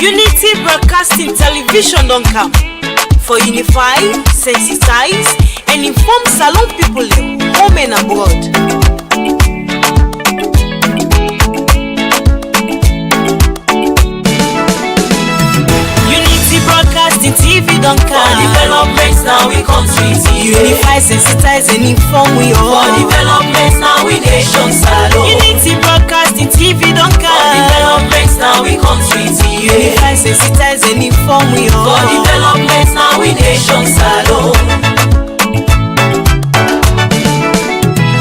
Unity Broadcasting Television don't come for unify, sensitize, and inform Salon people home and abroad. Unity Broadcasting TV don't come for developments now we country TV. Unify, sensitize, and inform we all for developments now we nation Salon. Unity Broadcasting TV don't come for developments now we country TV. Unify, sensitize, and inform we all for developments now we nation Salon.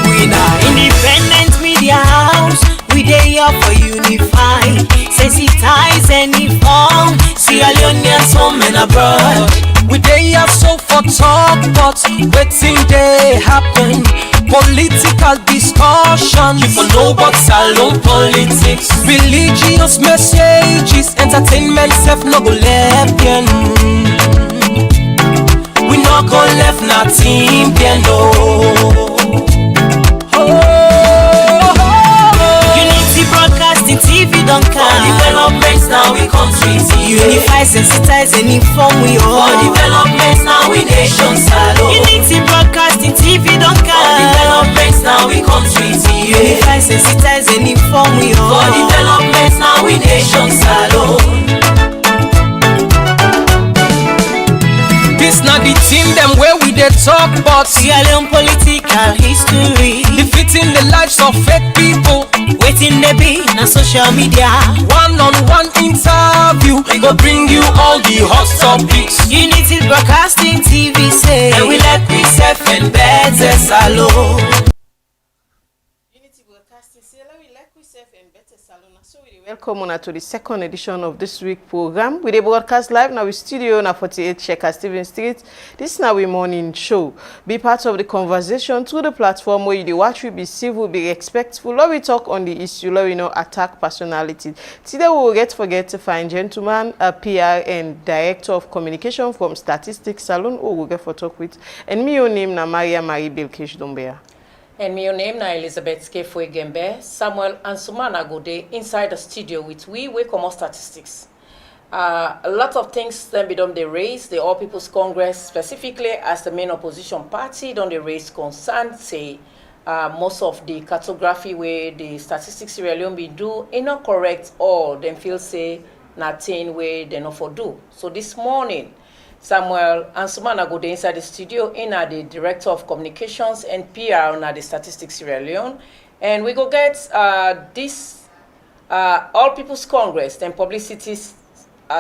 We now independent media house. We dey here for unify, sensitize, and inform Sierra Leoneans home and abroad. We dey here so for talk, but wetin dey happen? Political discussions. You for know about Salon politics. Religious messages, entertainment self no go left bien. We no go left nothing bien no. Unity Broadcasting TV don't for come developments now we country TV. Unify, sensitize, and inform we all for developments now we nation Salon. Unity Broadcasting TV don't for come developments now we country TV. Unify, sensitize, and inform we all for developments now we nation Salon. This not the team them where we dey talk about Sierra Leone political history, defeating the lives of fake people. waiting they be na social media. One-on-one interview, we go bring you all the hot topics. Unity Broadcasting TV say, And we like we self and better Salon. Unity Broadcasting say, we like we self and better Salon. So we welcome on to the second edition of this week program. We dey broadcast live now with studio na 48 Sheikah Stephen Street. This is now we morning show. Be part of the conversation through the platform where you dey watch. We be civil, be respectful. Love we talk on the issue. Love we no attack personality. Today we will forget to find gentleman, a PR and director of communication from Statistics Salon. Who will get for talk with. And me your name na Maria Marie Belkesh Dombea. And my name na Elizabeth Kefwe Gembe. Samuel Ansumana go dey inside the studio with we come on statistics. A lot of things then be done they raise. The All People's Congress, specifically as the main opposition party, don't they raise concern, say most of the cartography where the statistics Sierra Leone be do is not correct, or them feel say nothing where they not for do. So this morning, Samuel Ansumana go dey inside the studio in the Director of Communications and PR on the Statistics Sierra Leone. And we go get this All People's Congress and Publicity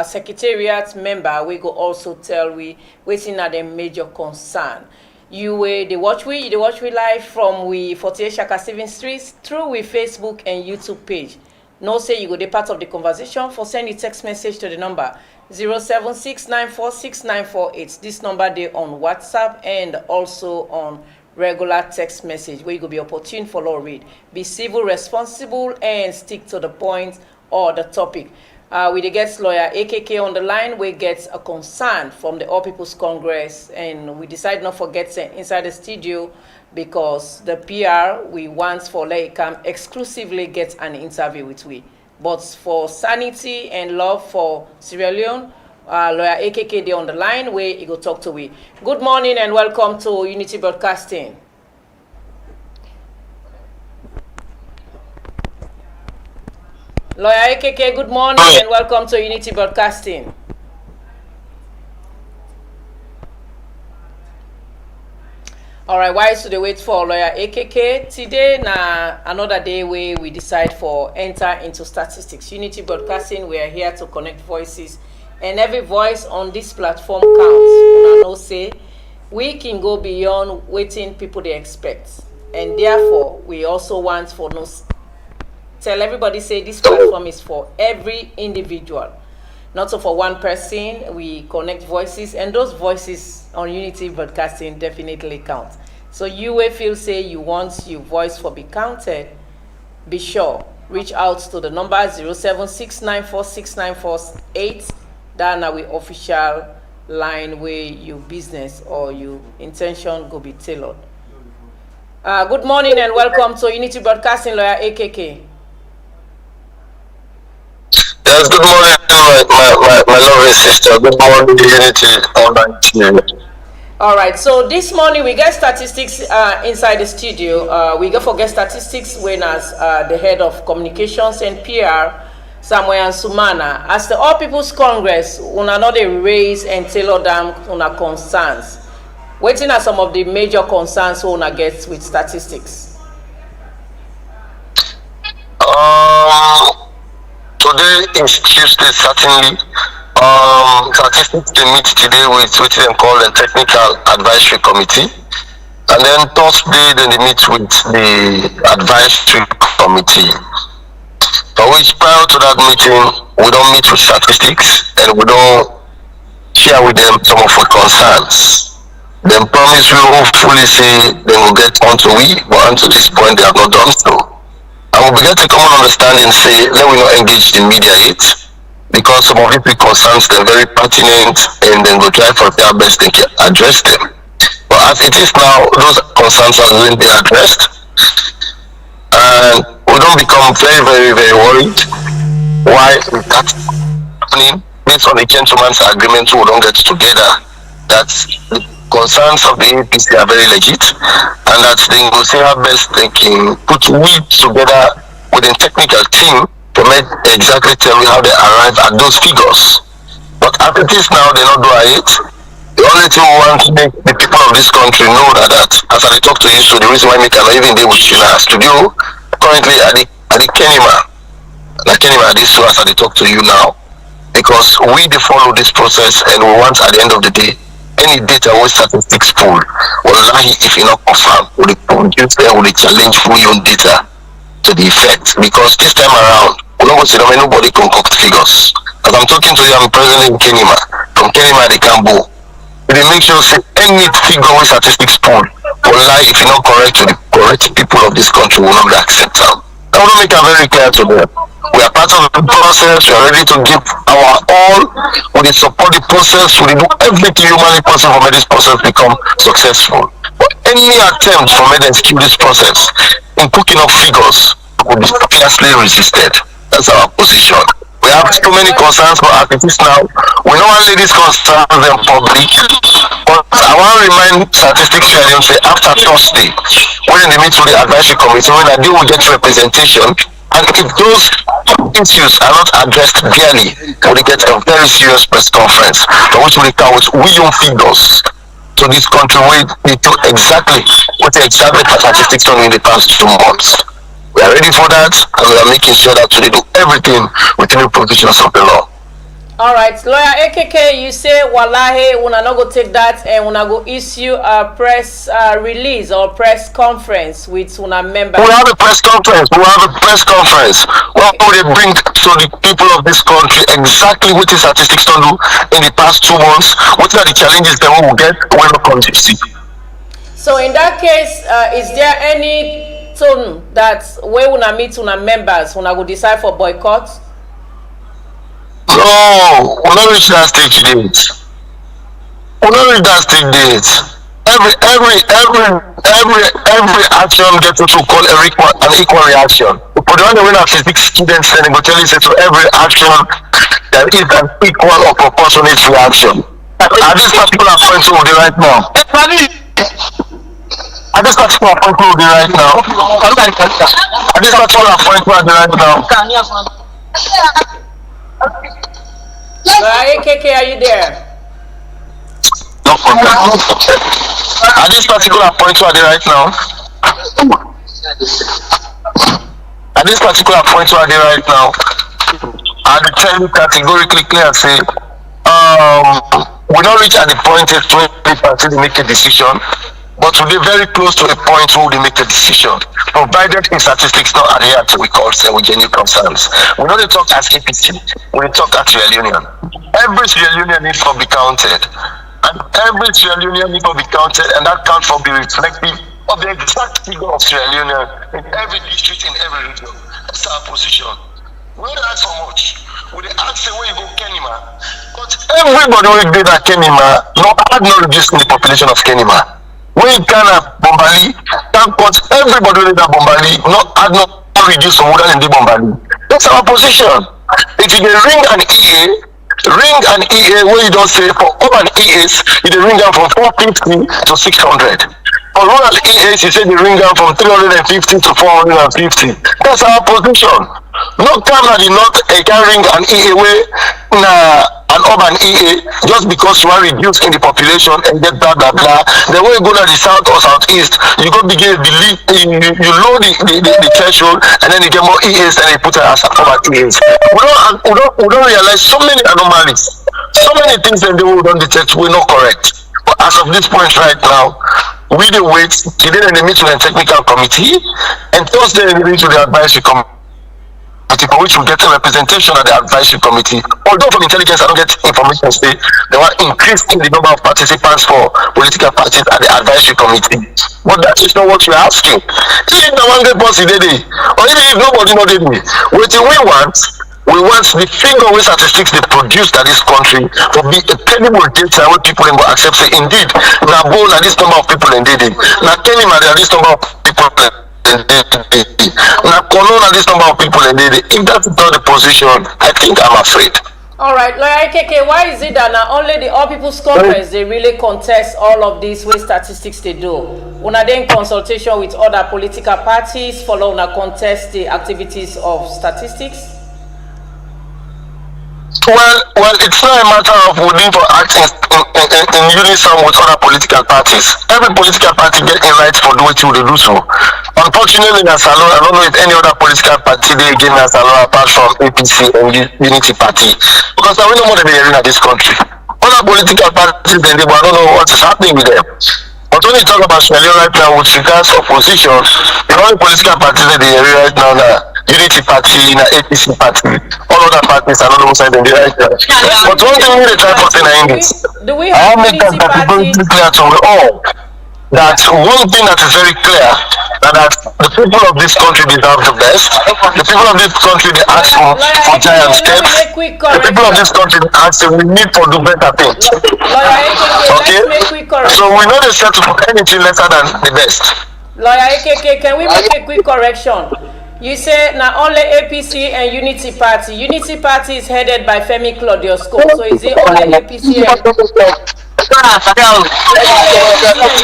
Secretariat member. We go also tell we waiting at the major concern. You they watch we live from we 48 Sheikah Stephen Street through we Facebook and YouTube page. No say you go be part of the conversation for send a text message to the number 076946948. This number they on WhatsApp and also on regular text message where you go be opportune for law read. Be civil, responsible, and stick to the point or the topic. We dey get lawyer AKK on the line. We get a concern from the All People's Congress, and we decide not forget inside the studio because the PR we want for come exclusively get an interview with we. But for sanity and love for Sierra Leone, lawyer AKK dey on the line where he go talk to we. Good morning and welcome to Unity Broadcasting. Lawyer AKK, good morning and welcome to Unity Broadcasting. All right, why should they wait for lawyer AKK? Today, na another day where we decide for enter into statistics. Unity Broadcasting, we are here to connect voices, and every voice on this platform counts. Una know say we can go beyond waiting people they expect, and therefore we also want for no tell everybody say this platform is for every individual, not so for one person. We connect voices, and those voices on Unity Broadcasting definitely count. So you will feel say you want your voice for be counted, be sure reach out to the number 076946948. That now we official line where your business or your intention go be tailored. Good morning and welcome to Unity Broadcasting, lawyer AKK. Yes, good morning, my lovely sister. Good morning, Unity Online. All right, so this morning we get statistics inside the studio. We go for get statistics when as the head of communications and PR, Samuel Ansumana. As the All People's Congress, una not dey raise and tailor down una concerns. What are some of the major concerns una get with statistics? Today is Tuesday, certainly. Statistics they meet today with what they call the Technical Advisory Committee. And then Thursday, then they meet with the Advisory Committee. For which prior to that meeting, we don't meet with statistics and we don't share with them some of our concerns. Then promise we hopefully say they will get onto we, but until this point they have not done so. And we begin to common understanding say let we not engage in media yet, because some of the concerns they're very pertinent and then we'll try for their best they can address them. But as it is now, those concerns are going to be addressed. And we don't become very, very, very worried. Why is that happening? Based on the gentleman's agreement, we don't get together. That the concerns of the APC are very legit, and that they will say how best they can put weeds together with a technical team to make exactly tell you how they arrive at those figures. But as it is now, they not do it. The only thing we want to make the people of this country know that as I talk to you, so the reason why we cannot even deal with you in our studio currently at the Kenima, this show as I talk to you now, because we follow this process and we want at the end of the day any data or statistics pool, wallahi if you not confirm, we produce them with challenge for your own data to the effect, because this time around we don't go see them, nobody concoct figures. As I'm talking to you, I'm present in Kenima. From Kenima they can go. They make sure say any figure with statistics pool, wallahi if you not correct to the correct people of this country will not be accepted. I want to make it very clear to them. We are part of the process, we are ready to give our all, we will support the process, we will do everything humanly possible to make this process become successful. But any attempt for me to keep this process in cooking up figures will be fiercely resisted. That's our position. We have too many concerns, but as it is now, we don't want to let these concerns in public. But I want to remind statistics and say after Thursday, when they meet with the advisory committee, when they will get representation, and if those issues are not addressed clearly, we get a very serious press conference for which we count with own figures to this country where they took exactly what the statistics done in the past 2 months. We are ready for that, and we are making sure that we do everything within the provisions of the law. All right, lawyer AKK, you say wallahi una not go take that and una go issue a press release or press conference with una members. We have a press conference. Where will they bring to the people of this country exactly what the statistics don't do in the past 2 months? What are the challenges that we will get when we come to see? So in that case, is there any tone that where una meet una members una go decide for boycott? No, we're not reaching that stage date. Every action gets what we call an equal reaction. But the one that we have physics students and go tell you say to every action there is an equal or proportionate reaction. At this particular point we'll be right now. AKK, are you there? No problem. At this particular point where they right now, I tell you categorically clear and say, we don't reach at the point until they make a decision, but we'll be very close to a point where they make a decision, provided the statistics not adhere to we call say with genuine concerns. We don't talk as APC, we talk as real union. Every real union needs to be counted, and that count for be reflective of the exact figure of real union in every district, in every region. That's our position. We don't ask so much. We ask where you go Kenima, but everybody will be at Kenima. No, I not reducing the population of Kenima. When Ghana, Bombali, can't cut everybody in that Bombali, not reduce some water in the Bombali. That's our position. if you dey ring an EA wey you don say for urban EAs you dey ring am from 450 to 600. For rural EAs you say dey ring am from 350 to 450. That's our position. No come na the north can ring an EA wey na an urban EA just because you wan reduce in the population and get blah blah blah. The way you go na the south or southeast, you go begin believe you lower the threshold and then you get more EAs and you put it as urban EAs. We don't realize so many anomalies, so many things that we don't detect we not correct. But as of this point right now, we dey wait today they meet with the technical committee and Thursday they meet with the advisory committee, for which we get a representation at the advisory committee. Although from intelligence I don't get information say they were increasing the number of participants for political parties at the advisory committee. But that is not what we're asking. If the one get policy dey, or even if nobody know dey, wetin we want the figure wey statistics they produce at this country to be a credible data where people go accept say indeed na bold at this number of people in dey, na Kenima at this number of people na Kono at this number of people in dey. If that's not the position, I think I'm afraid. All right, Lawyer Ikeke, why is it that now only the All People's Congress they really contest all of these way statistics they do? Una dey in consultation with other political parties, follow una contest the activities of statistics? Well, it's not a matter of we need to act in unison with other political parties. Every political party get a right for doing what they do so. Unfortunately, in Salon, I don't know if any other political party they again in Salon apart from APC and Unity Party, because I don't know what they're in this country. Other political parties, then they I don't know what is happening with them. But when you talk about Sierra Leone right now with regards to opposition, the only political parties that they are right now are Unity Party, APC Party, all other parties are not outside in the right now. But one thing we try to say in this, I want to make that categorically clear to all that one thing that is very clear that the people of this country deserve the best. The people of this country they ask for giant steps. The people of this country they ask we need to do better things. Okay? So we know they settle for anything lesser than the best. Lawyer Ikeke, can we make a quick correction? You say now only APC and Unity Party. Unity Party is headed by Femi Claudius Cole. So is it only APC and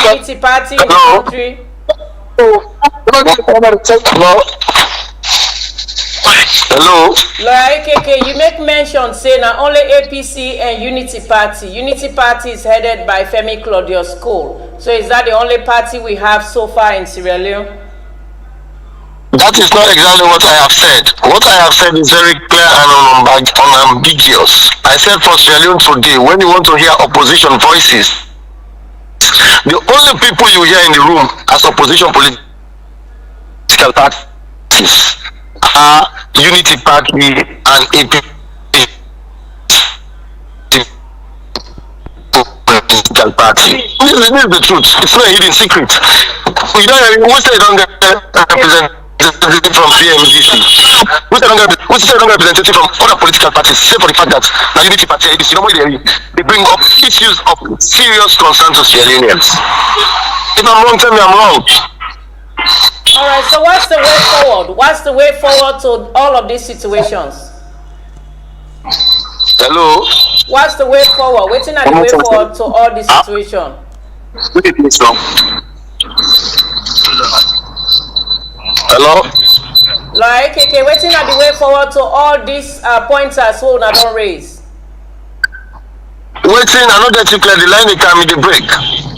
Unity Party in the country? Hello. Lawyer Ikeke, you make mention say now only APC and Unity Party. Unity Party is headed by Femi Claudius Cole. So is that the only party we have so far in Sierra Leone? That is not exactly what I have said. What I have said is very clear and unambiguous. I said for Sierra Leone today, when you want to hear opposition voices, the only people you hear in the room as opposition political parties are Unity Party and APC political party. This is the truth. It's not a hidden secret. You don't we say don't get representative from PMGC. We say don't get representative from other political parties, save for the fact that the Unity Party APC, they bring up issues of serious concern to Sierra Leoneans. If I'm wrong, tell me I'm wrong. All right, so what's the way forward? What's the way forward to all of these situations? Hello? What's the way forward? Waiting at the way forward to all this situation? Hello? Like, okay, waiting at the way forward to all these pointers who I don't raise. Waiting, I don't get you clear. The line they come in the break.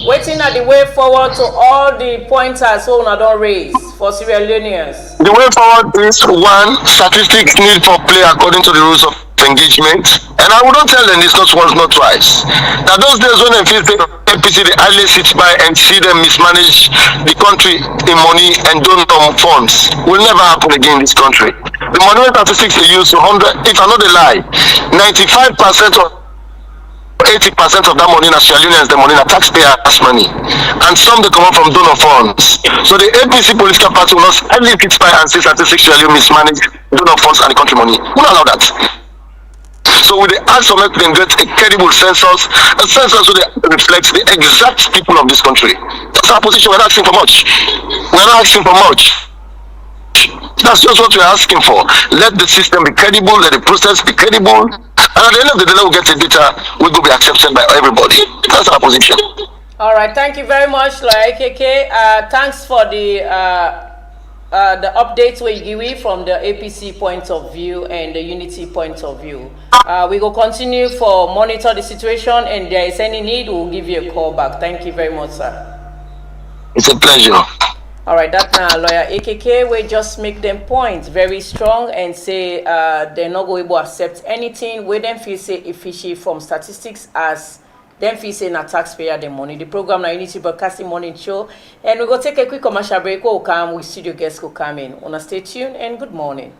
Waiting at the way forward to all the pointers who I don't raise for Sierra Leoneans. The way forward is one, statistics need for play according to the rules of engagement. And I wouldn't tell them this not once, not twice. Now those days when they feel the APC, they idly sit by and see them mismanage the country in money and don't funds will never happen again in this country. The money statistics they use to 100, it's another lie. 95% of 80% of that money in Sierra Leone is the money in taxpayers' money, and some they come out from donor funds. So the APC political party will not only sit by and say statistics Sierra Leone mismanage donor funds and the country money. We don't allow that. So we ask to make them get a credible census, a census so that reflects the exact people of this country. That's our position. We're not asking for much. We're not asking for much. much. That's just what we're asking for. Let the system be credible, let the process be credible, and at the end of the day, we'll get the data which will be accepted by everybody. That's our position. All right, thank you very much, like KK. Thanks for the updates we give you from the APC point of view and the Unity point of view. We will continue for monitor the situation, and if there is any need, we'll give you a call back. Thank you very much, sir. It's a pleasure. All right, that now lawyer AKK we just make them points very strong and say they're not going to accept anything. We then feel say efficient from statistics as them feel say na taxpayer the money. The program na Unity Broadcasting Morning Show, and we go take a quick commercial break. We'll come with studio guests who come in. Wanna stay tuned and good morning.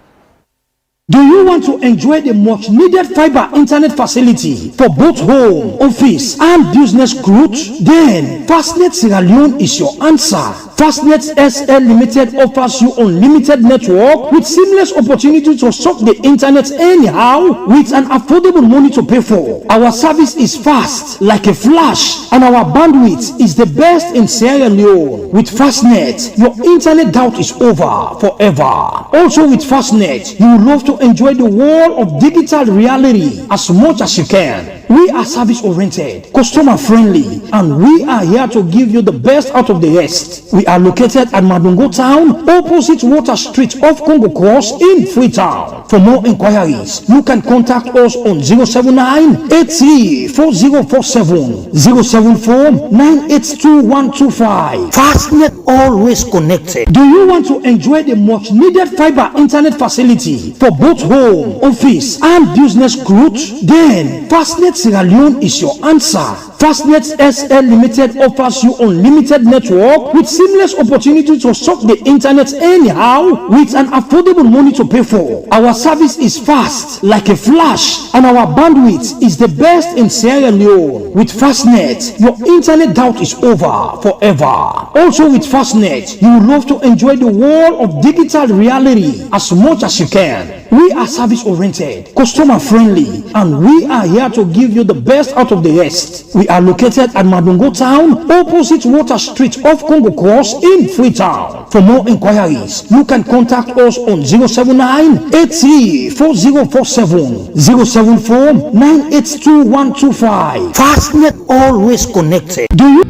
Do you want to enjoy the much needed fiber internet facility for both home, office, and business growth? Then Fastnet Sierra Leone is your answer. Fastnet SL Limited offers you unlimited network with seamless opportunity to surf the internet anyhow with an affordable money to pay for. Our service is fast like a flash, and our bandwidth is the best in Sierra Leone. With Fastnet, your internet doubt is over forever. Also with Fastnet, you will love to enjoy the world of digital reality as much as you can. We are service oriented, customer friendly, and we are here to give you the best out of the rest. We are located at Madungo Town, opposite Water Street off Congo Cross in Freetown. For more inquiries, you can contact us on 079-834047, 074-982-125. Fastnet, always connected. Do you want to enjoy the much needed fiber internet facility for both home, office, and business growth? Then Fastnet Sierra Leone is your answer. Fastnet SL Limited offers you unlimited network with seamless opportunity to surf the internet anyhow with an affordable money to pay for. Our service is fast like a flash, and our bandwidth is the best in Sierra Leone. With Fastnet, your internet doubt is over forever. Also with Fastnet, you will love to enjoy the world of digital reality as much as you can. We are service oriented, customer friendly, and we are here to give you the best out of the rest. We are located at Madungo Town, opposite Water Street off Congo Cross in Freetown. For more inquiries, you can contact us on 079-834047, 074-982-125. Fastnet, always connected. Do you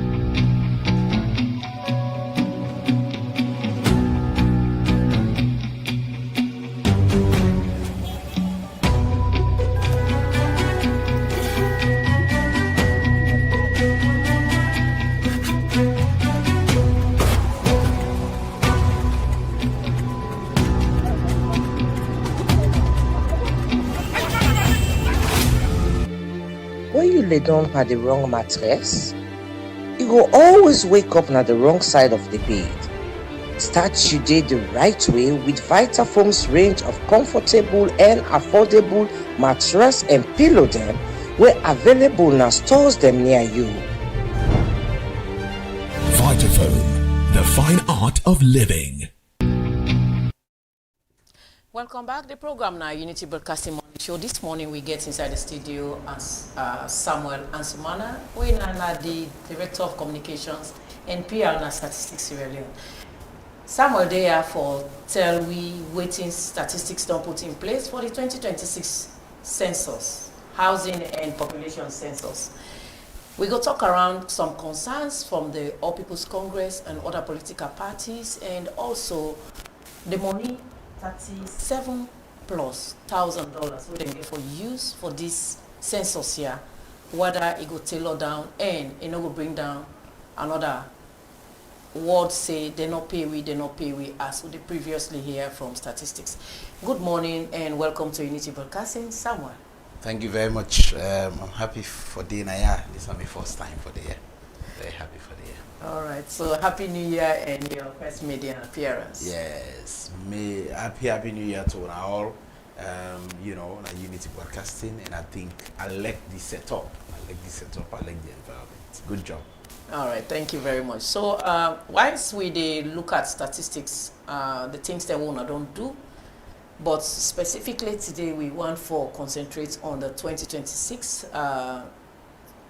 lay down on the wrong mattress, you go always wake up on the wrong side of the bed. Start your day the right way with Vitafoam's range of comfortable and affordable mattress and pillow them where available in stores them near you. Vitafoam, the fine art of living. Welcome back. The program now, Unity Broadcasting Morning Show. This morning we get inside the studio as Samuel Ansumana, who is the Director of Communications and PR and Statistics Sierra Leone. Samuel, they are for tell we waiting statistics don't put in place for the 2026 census, housing and population census. We go talk around some concerns from the All People's Congress and other political parties, and also the money $37,000 we can get for use for this census here, whether it go tailor down and it no go bring down another word say they not pay we as we previously hear from statistics. Good morning and welcome to Unity Broadcasting, Samuel. Thank you very much. I'm happy for the year. This is my first time for the year. Very happy for the year. All right, so Happy New Year and your first media appearance. Yes, happy New Year to all. You know, Unity Broadcasting, and I think I like the setup. I like the environment. Good job. All right, thank you very much. So, whilst we look at statistics, the things that we don't do, but specifically today we want to concentrate on the 2026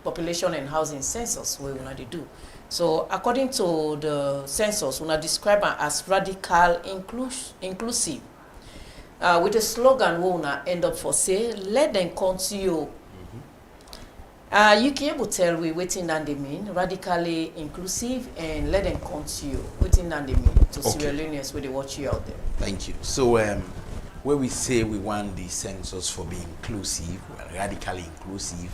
population and housing census we want to do. So according to the census, we describe it as radical inclusive. With a slogan we end up for say, let them come to you. You can able tell we waiting than they mean, radically inclusive and let them come to you. Waiting than they mean to Sierra Leoneans where they watch you out there. Thank you. So where we say we want the census for being inclusive, well, radically inclusive,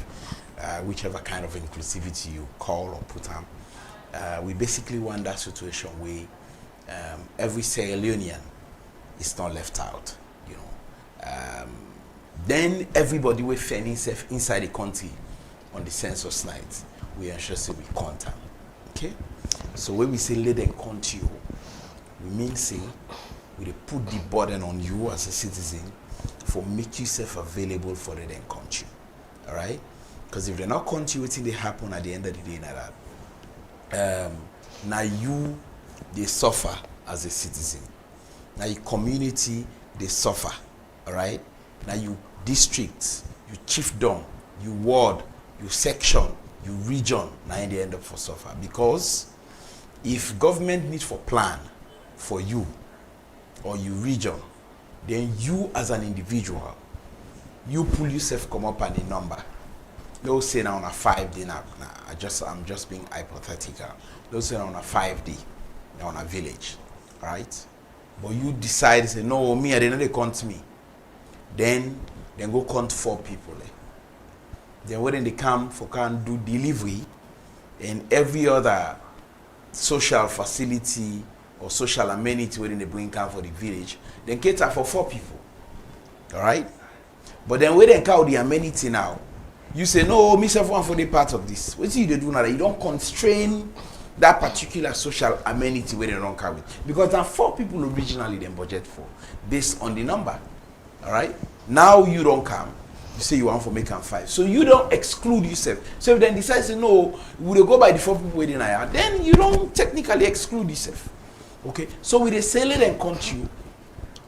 whichever kind of inclusivity you call or put on, we basically want that situation where every Sierra Leonean is not left out, you know. Then everybody will find himself inside the country on the census night, we ensure say we count them. Okay? So when we say let them count you, we mean say we put the burden on you as a citizen for make yourself available for them count you. Alright? Because if they not count you, what they happen at the end of the day like that. Now you they suffer as a citizen. Now your community they suffer. Alright? Now you district, you chiefdom, you ward, you section, you region, now in the end up for suffer. Because if government needs for plan for you or you region, then you as an individual, you pull yourself come up on a number. Let's say now on a 5 day now, I'm just being hypothetical. Let's say now on a 5 day, now on a village, right? But you decide say no, me I didn't they count me. Then go count 4 people. Then when they come for can do delivery and every other social facility or social amenity when they bring come for the village, then cater for 4 people. Alright? But then when they count the amenity now, you say, no, me self one for the part of this. What do you do now? You don't constrain that particular social amenity where they don't carry. Because there are 4 people originally then budget for, based on the number. Alright? Now you don't come. You say you want for make them 5. So you don't exclude yourself. So if then decide to no, we will go by the 4 people waiting here, then you don't technically exclude yourself. Okay? So we say let them count you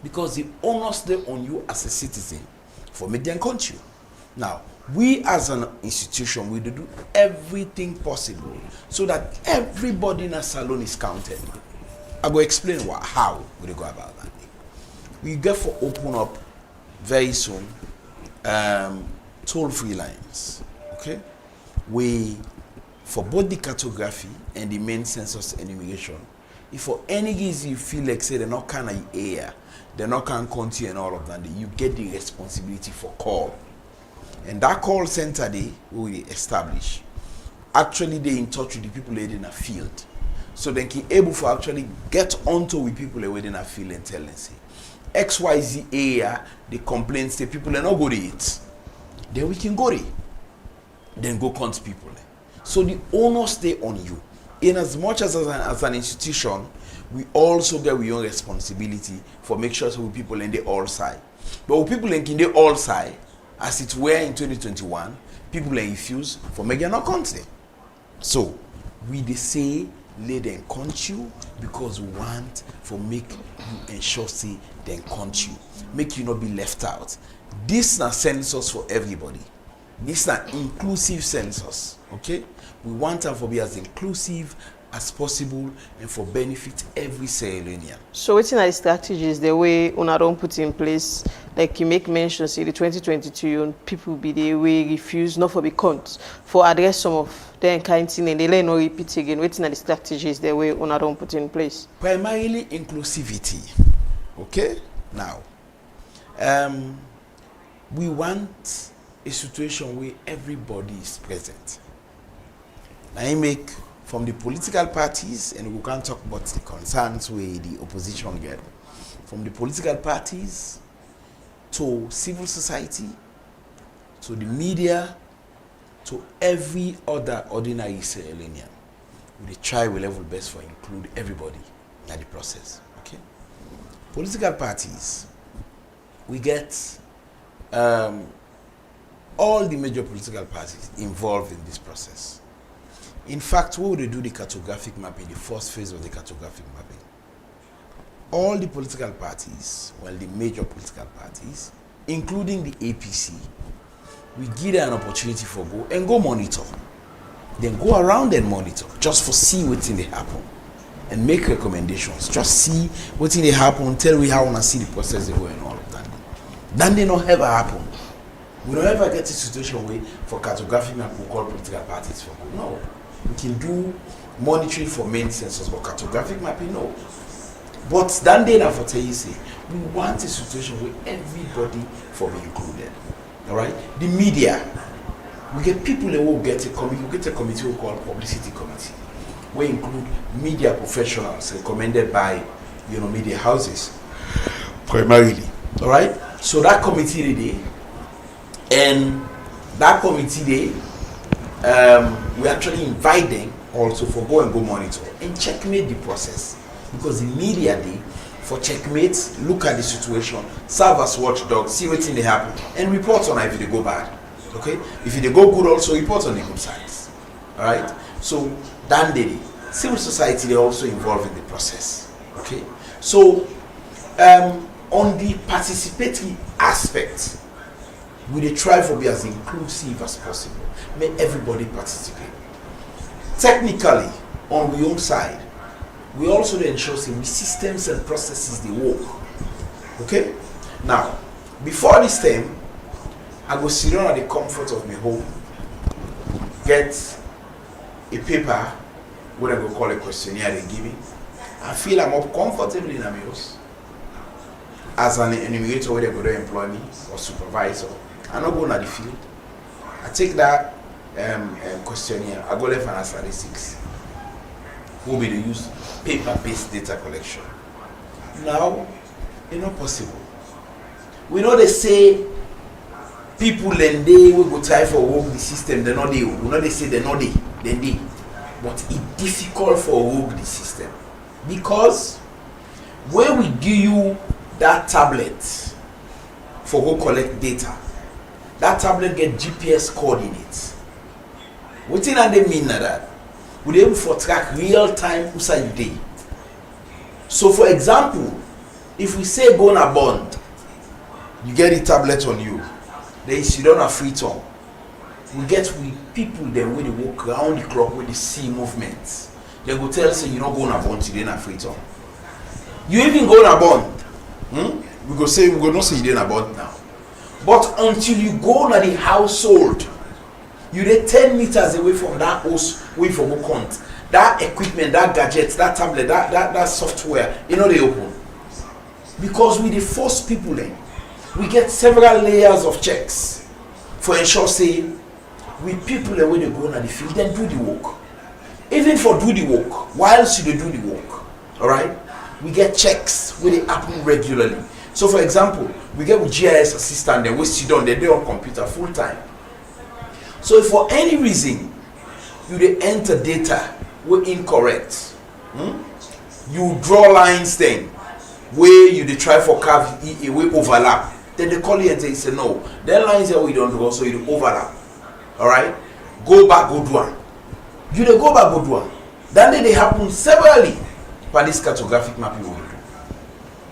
because the onus they on you as a citizen for make them count you. Now, we as an institution, we do everything possible so that everybody in a salon is counted. I will explain how we go about that. We get for open up very soon toll-free lines, okay? We, for both the cartography and the main census enumeration, if for any reason you feel like say they're not kind of area, they're not kind of country and all of that, you get the responsibility for call. And that call center they will establish. Actually, they in touch with the people in a field. So they can able to actually get onto with people within a field and tell them say, XYZ area, the complaints, the people are not go to it. Then we can go there. Then go count people. So the onus stay on you. In as much as an institution, we also get our own responsibility for make sure so we people in the all side. But with people in the all side, as it were in 2021, people are refused for making not count them. So we they say let them count you because we want for make you ensure say then count you, make you not be left out. This is a census for everybody. This is an inclusive census. Okay, we want them for be as inclusive as possible and for benefit every Sierra Leonean. So what's the strategies the way una don't put in place, like you make mention say the 2022 people be the way refuse not for be count for address some of the kind thing and they learn or repeat again. What's the strategies the way una don't put in place? Primarily inclusivity. Okay, now we want a situation where everybody is present. Now I make from the political parties, and we can't talk about the concerns where the opposition get, from the political parties to civil society, to the media, to every other ordinary Sierra Leonean. We try with level best for include everybody in the process. Okay. Political parties, we get all the major political parties involved in this process. In fact, when we do the cartographic mapping, the first phase of the cartographic mapping, all the political parties, well, the major political parties, including the APC, we give them an opportunity for go monitor. then go around and monitor, just for see what's in the happen, and make recommendations. Just see what's in the happen, tell we how wanna see the process they go and all of that. Then they not ever happen. We don't ever get a situation where for cartography map we call political parties for good. No. We can do monitoring for main census, but cartographic mapping, no. But then they for tell you say, we want a situation where everybody for be included. Alright? The media, we get people that will get a committee, we call publicity committee. We include media professionals recommended by media houses primarily. Alright? So that committee today, and that committee we actually invite them also for go and go monitor and checkmate the process, because the media day for checkmate look at the situation, serve as watchdog, see what's in the happen, and report on if they go bad. Okay, if they go good, also report on the good sides. All right. So then the civil society, they also involved in the process. Okay. So on the participatory aspect, we dey try for be as inclusive as possible. Make everybody participate. Technically, on the own side, we also ensure the systems and processes they work. Okay? Now, before this time, I go sit down at the comfort of my home, get a paper, what I go call a questionnaire they give me. I feel I'm up comfortably in a house. As an enumerator, where they go to employ me or supervisor, I'm not going to the field. I take that questionnaire, I go left and answer the 6. Who be the use paper-based data collection. Now, it's not possible. We know they say people and they will go try for work the system, they're not there. We know they say they're not there, then they. But it's difficult for work the system. Because when we give you that tablet for go collect data, that tablet get GPS coordinates. What thing they mean that? We able for track real time who's you day. So for example, if we say go on a bond, you get the tablet on you, then you sit on a free turn. We get with people then when they walk around the clock when they see movements. They go tell say you not go on a bond today in a free turn. You even go on a bond. We go say we go not say you didn't a bond now. But until you go to the household, you're 10 meters away from that house, away from a count. That equipment, that gadget, that tablet, that software, they open. Because we the force people in, we get several layers of checks for ensure say we people when they go on the field, then do the work. Even for do the work, whilst you do the work, alright, we get checks where they happen regularly. So for example, we get with GIS assistant, they will sit down, they do on computer full time. So if for any reason you they enter data were incorrect, you draw lines then where you they try for carve we overlap, then they call you and say no, their lines here we don't draw, so you overlap. Alright? Go back, go do one. You they go back, go do one. Then they happen severally by this cartographic mapping we do.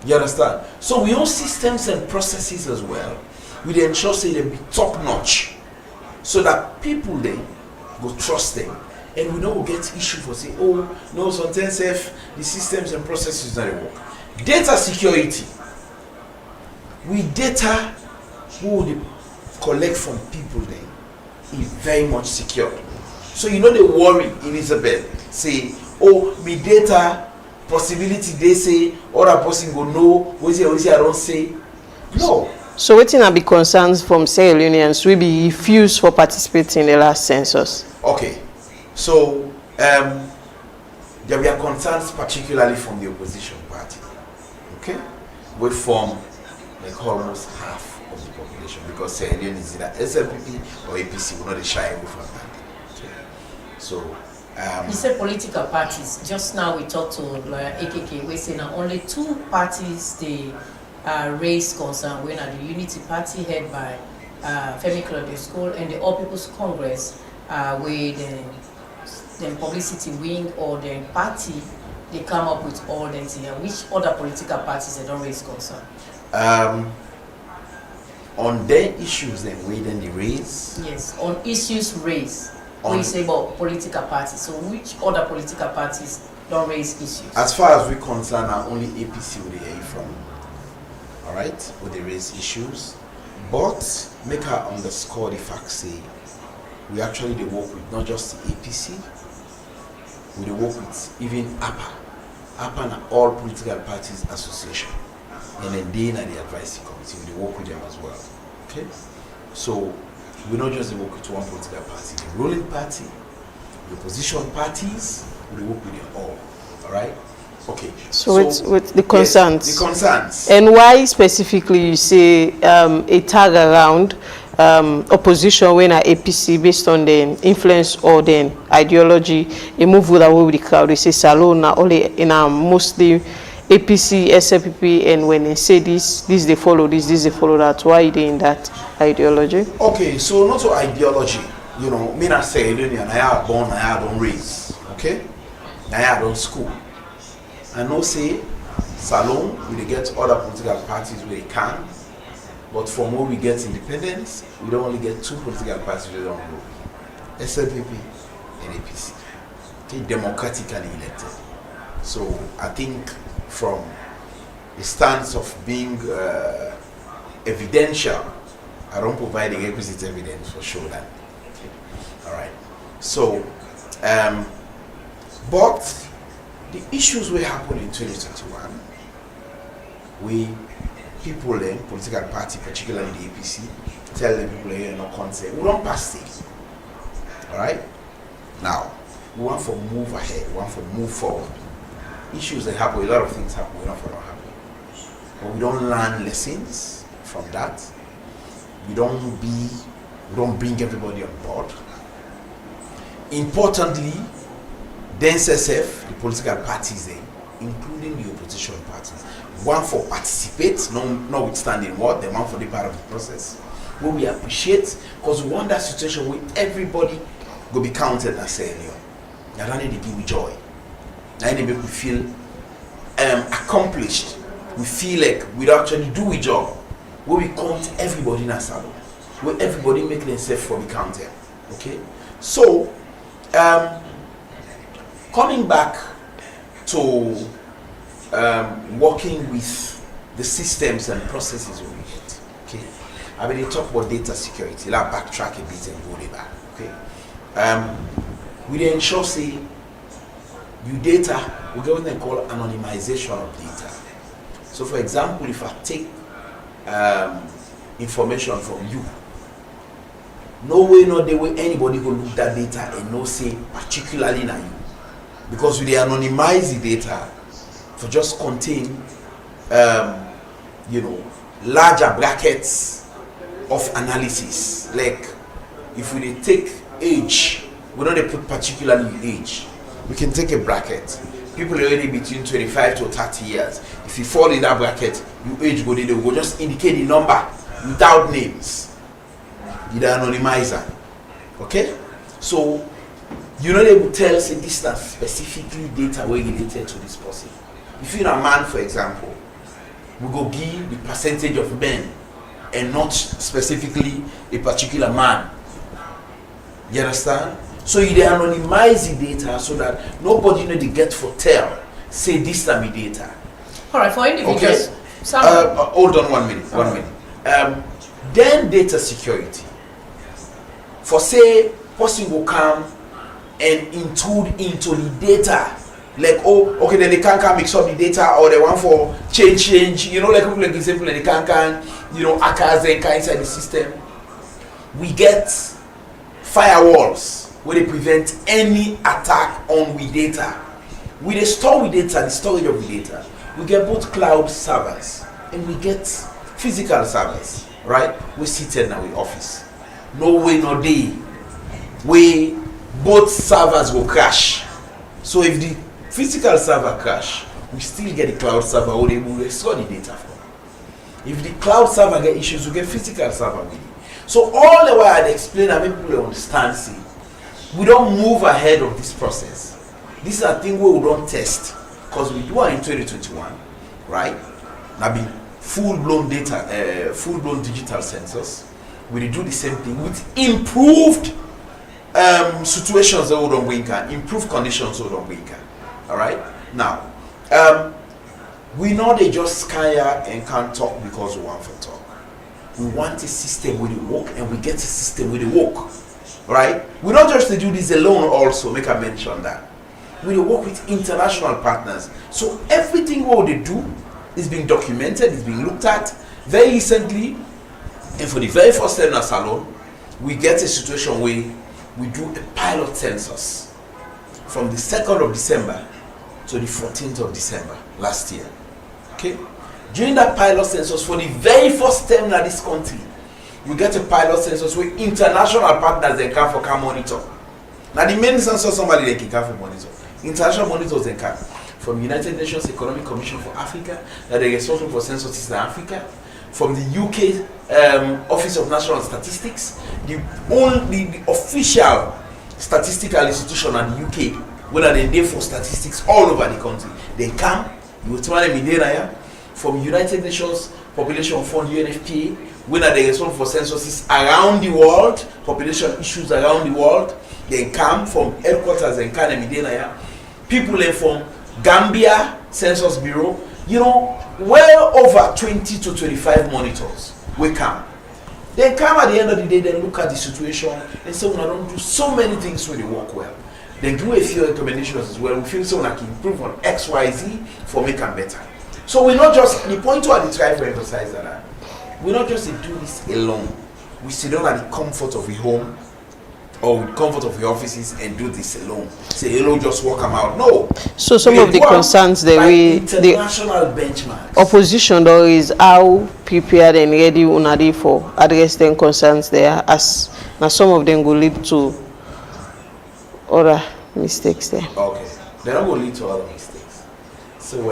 You understand? So we own systems and processes as well. We ensure say they be top notch, so that people then go trust them, and we don't get issue for say, oh no, sometimes if the systems and processes not work. Data security. We data who they collect from people then is very much secured. So you know they worry Elizabeth say, oh me data possibility they say other person go know what say I don't say. No. So wetin are the concerns from Sierra Leoneans will be refused for participating in the last census? Okay. So there were concerns particularly from the opposition party. Okay? We form like almost half of the population, because Sierra Leone is either SLPP or APC, we're not shy away from that. Okay. So you said political parties. Just now we talked to lawyer AKK. We say now only 2 parties they raised concern. When are the Unity Party head by Femi Claude School and the All People's Congress with the publicity wing or the party, they come up with all them here. Which other political parties they don't raise concern? On their issues then we then they raise? Yes, on issues raised. When you say about political parties, so which other political parties don't raise issues? As far as we concern, are only APC will hear from. All right, will they raise issues? But make her underscore the fact, say we actually they work with not just the APC, we they work with even APA. APA and all political parties association, and then they and the advisory committee, we they work with them as well. Okay, so we not just work with one political party, the ruling party, the opposition parties, we work with them all. All right. Okay. So with the concerns. Yes, the concerns. And why specifically you say a tag around opposition when a APC based on the influence or the ideology, a move with away with the crowd. They say Salon only in a mostly APC, SLPP, and when they say this they follow this they follow that. Why are they in that ideology? Okay, so not so ideology. You know, me not say I born, I don't raise. Okay, I don't school. I know say Salon we get other political parties where they can, but from where we get independence, we don't only get two political parties we don't go. SLPP and APC. Okay, democratically elected. So I think from the stance of being evidential, I don't provide the requisite evidence for sure that. Okay. All right. So, but the issues will happen in 2021. People in political party, particularly the APC, tell the people here no consent. We don't pass it. All right. Now we want to move ahead. We want to move forward. Issues that happen, a lot of things happen. We don't happen, but we don't learn lessons from that. We don't bring everybody on board. Importantly, the NSSF, the political parties, including the opposition parties, want for participate, notwithstanding what they want for the part of the process. What we appreciate, because we want that situation where everybody will be counted as saying, "Now that need to give me joy. Now they make we feel accomplished. We feel like we actually do a job where we count everybody in a salon, where everybody make themselves for the counter." Okay, so coming back to working with the systems and processes we get. Okay, I mean, they talk about data security. Let's backtrack a bit and go back. Okay, we then ensure say your data, we get what they call anonymization of data. So, for example, if I take information from you, no way, no the way anybody will look that data and no say particularly now you, because we anonymize the data for just contain, larger brackets of analysis. Like if we take age, we don't put particularly age. We can take a bracket. People already between 25 to 30 years. If you fall in that bracket, your age go there, they will just indicate the number without names. The anonymizer. Okay? So you're not able to tell say this is specifically data related to this person. If you're a man, for example, we go give the percentage of men and not specifically a particular man. You understand? So you anonymize the data so that nobody know the get for tell. Say this time data. All right, for individuals. Okay. Hold on 1 minute. 1 minute. Then data security. For say person will come and intrude into the data. Like, oh, okay, then they can't mix up the data, or they want for change, like example, they can't, hackers and inside the system. We get firewalls where they prevent any attack on the data. We they store with data, the storage of the data. We get both cloud servers and we get physical servers, right? We seated now in office. No way, no day, where both servers will crash. So if the physical server crash, we still get the cloud server where they will store the data from. If the cloud server get issues, we get physical server with it. So all the while I explain and make people understand, see, we don't move ahead of this process. This is a thing where we don't test, because we do it in 2021, right? Now be full-blown data, full-blown digital sensors. We do the same thing with improved situations that would on winker, improve conditions would on winker. All right. Now, we know they just kaya and can't talk because we want to talk. We want a system with the work, and we get a system with the work. Right? We not just to do this alone. Also, make a mention that we work with international partners. So everything what they do is being documented, is being looked at. Very recently, and for the very first time in our salon, we get a situation where we do a pilot census from the 2nd of December to the 14th of December last year. Okay? During that pilot census, for the very first time in this country, we get a pilot census where international partners they come for can monitor. Now the main census somebody they can come for monitor. International monitors they come from United Nations Economic Commission for Africa, that they are responsible for census in Africa, from the UK Office of National Statistics, the official statistical institution in the UK, whether they there for statistics all over the country. They come, you tell them from United Nations Population Fund UNFPA, whether they respond for censuses around the world, population issues around the world. They come from headquarters in Canada. People from Gambia Census Bureau, you know, well over 20 to 25 monitors will come. They come at the end of the day, they look at the situation and say, we don't do so many things where they work well. They do a few recommendations as well. We feel someone can improve on XYZ for making better. So we're not just, the point where they try to emphasize that we're not just to do this alone. We sit down at the comfort of the home or with comfort of the offices and do this alone. Say alone, just work them out. No. So some of the concerns that the international benchmarks. Opposition though is how prepared and ready unadi for addressing concerns there, as now some of them will lead to other mistakes there. Okay, they're not going to lead to other mistakes. So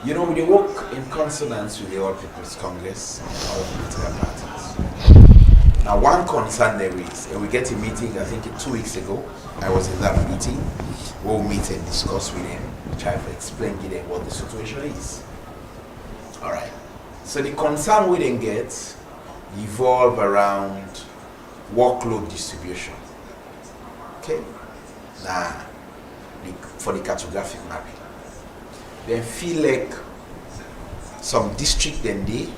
you know, we work in consonance with the All People's Congress and all political parties. Now, one concern there is, and we get a meeting, I think 2 weeks ago, I was in that meeting, we'll meet and discuss with them, try to explain to them what the situation is. All right. So the concern we then get evolve around workload distribution. Okay? Now, for the cartographic mapping. They feel like some district than they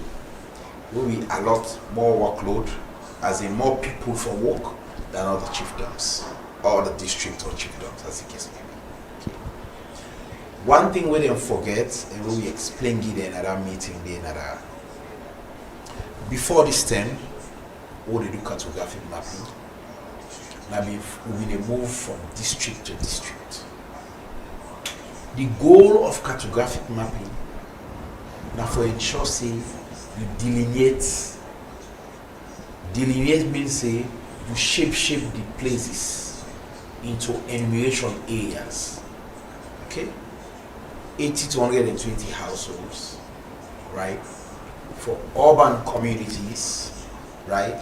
will be a lot more workload, as in more people for work than other chiefdoms or the district or chiefdoms, as the case may be. Okay. One thing we don't forget, and we explain it in another meeting, before this time, we do cartographic mapping. Now we move from district to district. The goal of cartographic mapping now for ensure say you delineate. Delineate means say you shape the places into enumeration areas. Okay? 80 to 120 households, right? For urban communities, right?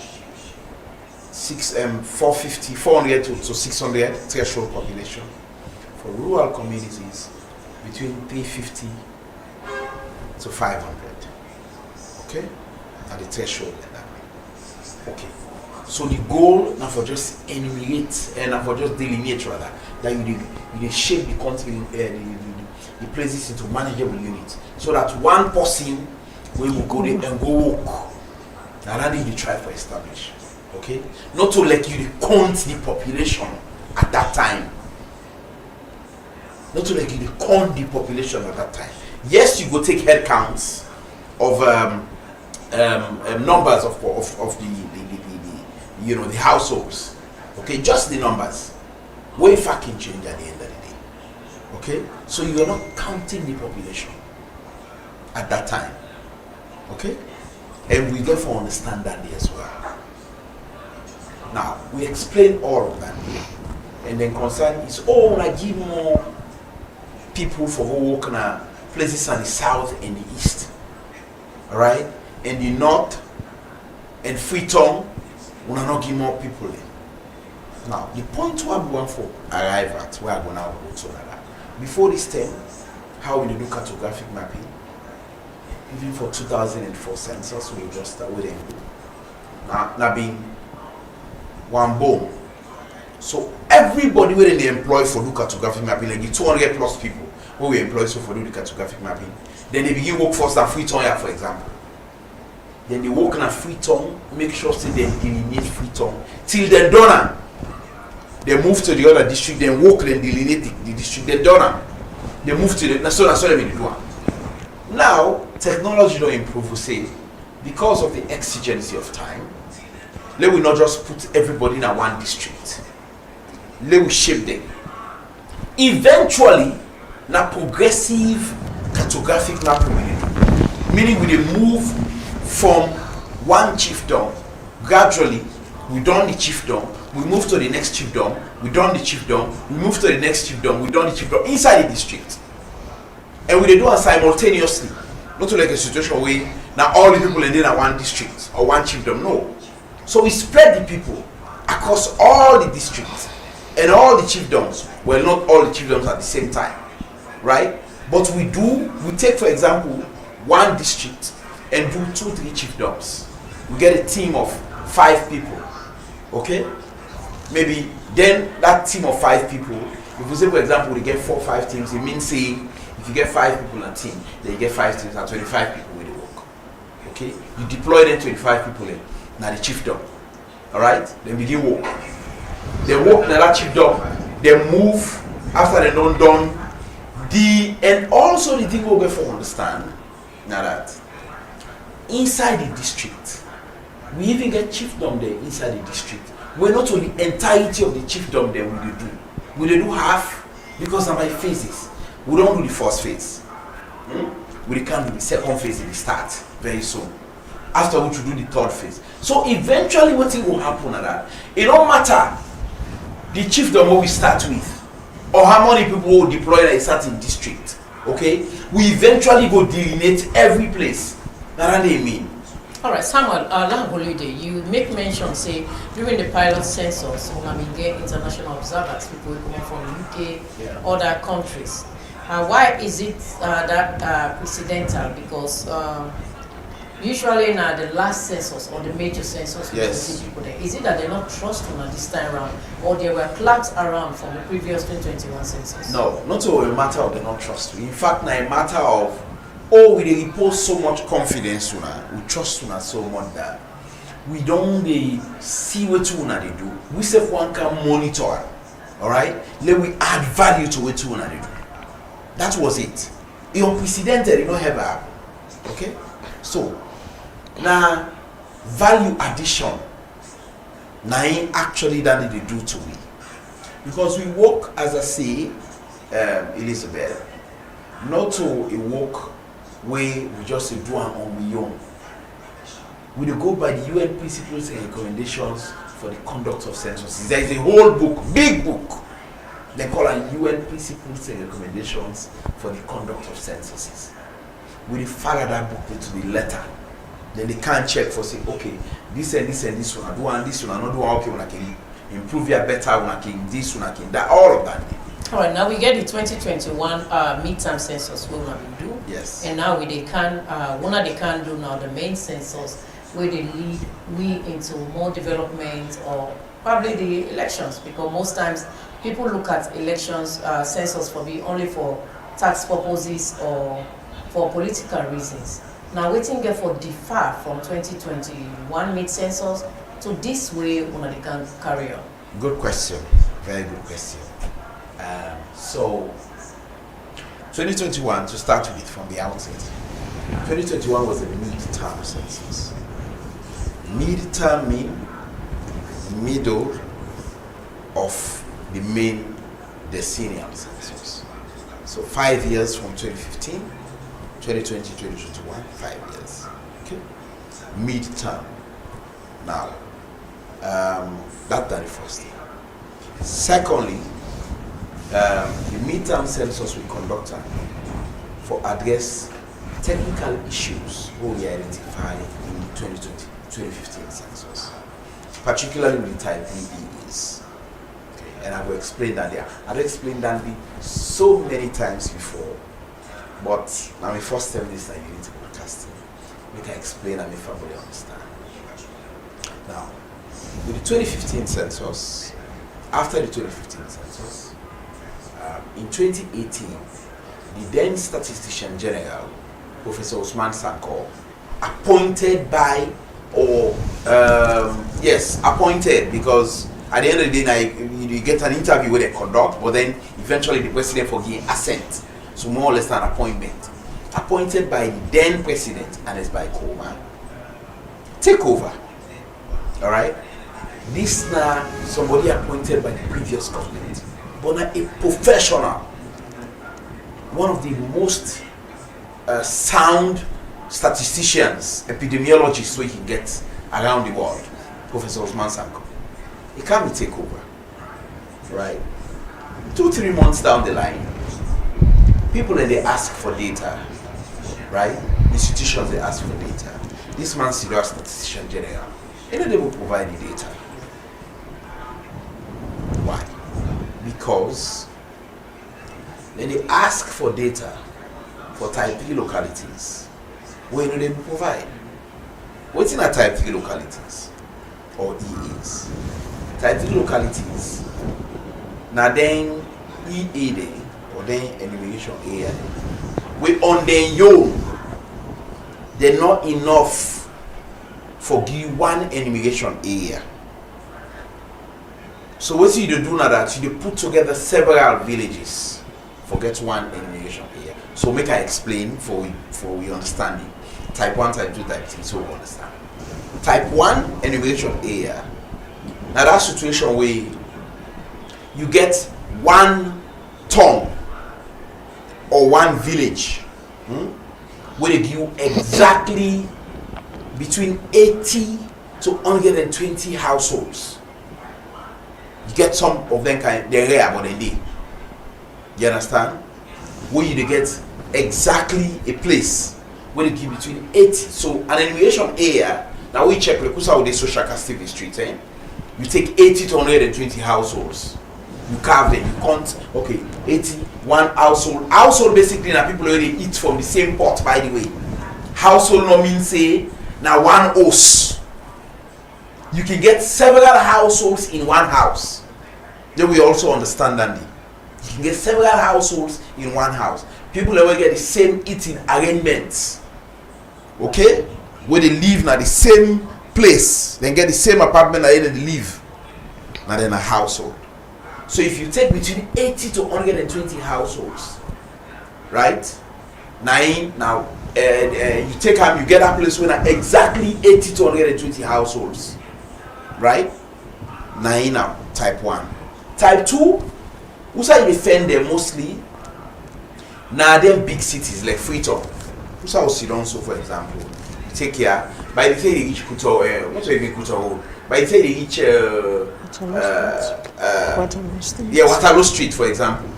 400 to 600 threshold population. For rural communities, between 350 to 500. Okay? At the threshold like that. Okay. So the goal now for just enumerate and now for just delineate rather, that you shape the country, the places into manageable units, so that one person will go there and go walk. And that is the try for establish. Okay? Not to let you count the population at that time. Not to like you count the population at that time. Yes, you go take head counts of numbers of the households. Okay, just the numbers. Way fucking change at the end of the day. Okay, so you are not counting the population at that time. Okay, and we therefore understand that as well. Now we explain all of that, and then concern is I give more people for work in places in the south and the east, all right, and the north and Freetown, we are not give more people in. Now the point where we want to arrive at, where we now go to that. Before this time, how we do cartographic mapping, even for 2004 census, we just start with them. Now being one bomb So everybody where they employ for do cartographic mapping, like the 200 plus people who we employ so for do the cartographic mapping, then they begin work first at Freetown here, for example. Then they work in a Freetown, make sure say they delineate Freetown till they're done. They move to the other district, then work and delineate the district, they're done. They move to the that's what they do. Now technology don't improve, we say, because of the exigency of time. Let we not just put everybody in a one district. Let we shape them. Eventually, na progressive cartographic mapping, meaning we dey move from one chiefdom gradually. We done the chiefdom, we move to the next chiefdom, we done the chiefdom, we move to the next chiefdom, we done the chiefdom inside the district, and we dey do it simultaneously. Not like a situation where now all the people in there are one district or one chiefdom. No. So we spread the people across all the districts and all the chiefdoms. Well, not all the chiefdoms at the same time, right? But we take, for example, one district and do 2-3 chiefdoms. We get a team of 5 people, okay? Maybe then that team of 5 people, if we say, for example, we get 4 or 5 teams, it means say, if you get 5 people in a team, then you get 5 teams and 25 people with the work, okay? You deploy them 25 people in. Now the chiefdom, all right? Then begin work. They work now that chiefdom. They move after they done and also the thing we'll get for understand now that inside the district, we even get chiefdom there inside the district. We're not only entirety of the chiefdom there we do half because of my phases. We don't do the first phase. We can't do the second phase in the start very soon. After which we do the third phase. So eventually what will happen at that? It don't matter the chiefdom what we start with or how many people will deploy in a certain district. Okay? We eventually go delineate every place. That's what they mean. Alright, Samuel, you make mention, say, during the pilot census, when we get international observers, people will come from UK, other countries. Why is it that precedental? Because usually now the last census or the major census, yes. People there. Is it that they're not trusting at this time around, or there were clerks around from the previous 2021 census? No, not a matter of the not trust. In fact, now a matter of we repose so much confidence in her, we trust in her so much that we don't see what they do. We say one can monitor her, all right? Let we add value to what they do. That was it. It unprecedented, you don't have a okay. So now value addition now actually that they do to me because we work, as I say, Elizabeth, not to a work where we just do an on we own. We go by the UN principles and recommendations for the conduct of censuses. There is a whole book, big book, they call it UN principles and recommendations for the conduct of censuses. We follow that book to the letter. Then they can't check for say, okay, this and this and this one, I do and this one, I not do okay when I can improve your better when I can this one, I can that, all of that. All right, now we get the 2021 midterm census we want to do. Yes. And now they can do now the main census where they lead we into more development or probably the elections, because most times people look at elections census for be only for tax purposes or for political reasons. Now waiting there for differ from 2021 mid census to this way when they can carry on. Good question, very good question. So 2021, to start with from the outset, 2021 was a mid-term census. Mid-term mean middle of the main decennial census. So 5 years from 2015, 2020, 2021, 5 years. Okay? Mid-term. Now, that's the first thing. Secondly, the midterm census we conduct for address technical issues we identify in 2015 census, particularly with type DEs. Okay, and I will explain that there. I've explained that so many times before, but now my first time this time you need to broadcast it. We can explain and make family understand. Now, with the 2015 census, after the 2015 census, in 2018, the then Statistician General, Professor Usman Sanko, appointed by, appointed, because at the end of the day, you get an interview with a conduct, but then eventually the president forgive assent. So more or less an appointment. Appointed by the then president, and it's by Coleman. Take over. Alright? This now somebody appointed by the previous government, but now a professional, one of the most sound statisticians, epidemiologists we can get around the world, Professor Usman Sanko. He can't take over. Right? 2-3 months down the line, people they ask for data, right? Institutions they ask for data. This man's senior statistician general, they will provide the data. Why? Because when they ask for data for type 3 localities, when do they provide? What's in a type 3 localities or EAs? Type 3 localities, now then EA day or then enumeration area, we on their own, they're not enough for give one enumeration area. So what you do now that you put together several villages for get one enumeration area. So make I explain for we understanding. Type 1, type 2, type 3, so we understand. Type 1 enumeration area. Now that situation where you get one town or one village where they give exactly between 80 to 120 households. You get some of them they're rare, but they need. You understand? Where you get exactly a place where they give between 80. So an enumeration area, now we check with the social casting street. You take 80 to 120 households. You carve them, you count, okay, 80, one household. Household basically now people already eat from the same pot, by the way. Household no means say now one house. You can get several households in one house. Then we also understand that you can get several households in one house. People never get the same eating arrangements. Okay? Where they live now the same place, then get the same apartment that they live. Now then a household. So if you take between 80 to 120 households, right? Now you take them, you get a place where exactly 80 to 120 households, right? Now type 1. Type 2, who's I defend them mostly? Now them big cities like Freetown. Who's I sit on so for example? You take care. By the time they reach Kuto, what do you mean Kuto? By the time they reach Waterloo Street, for example,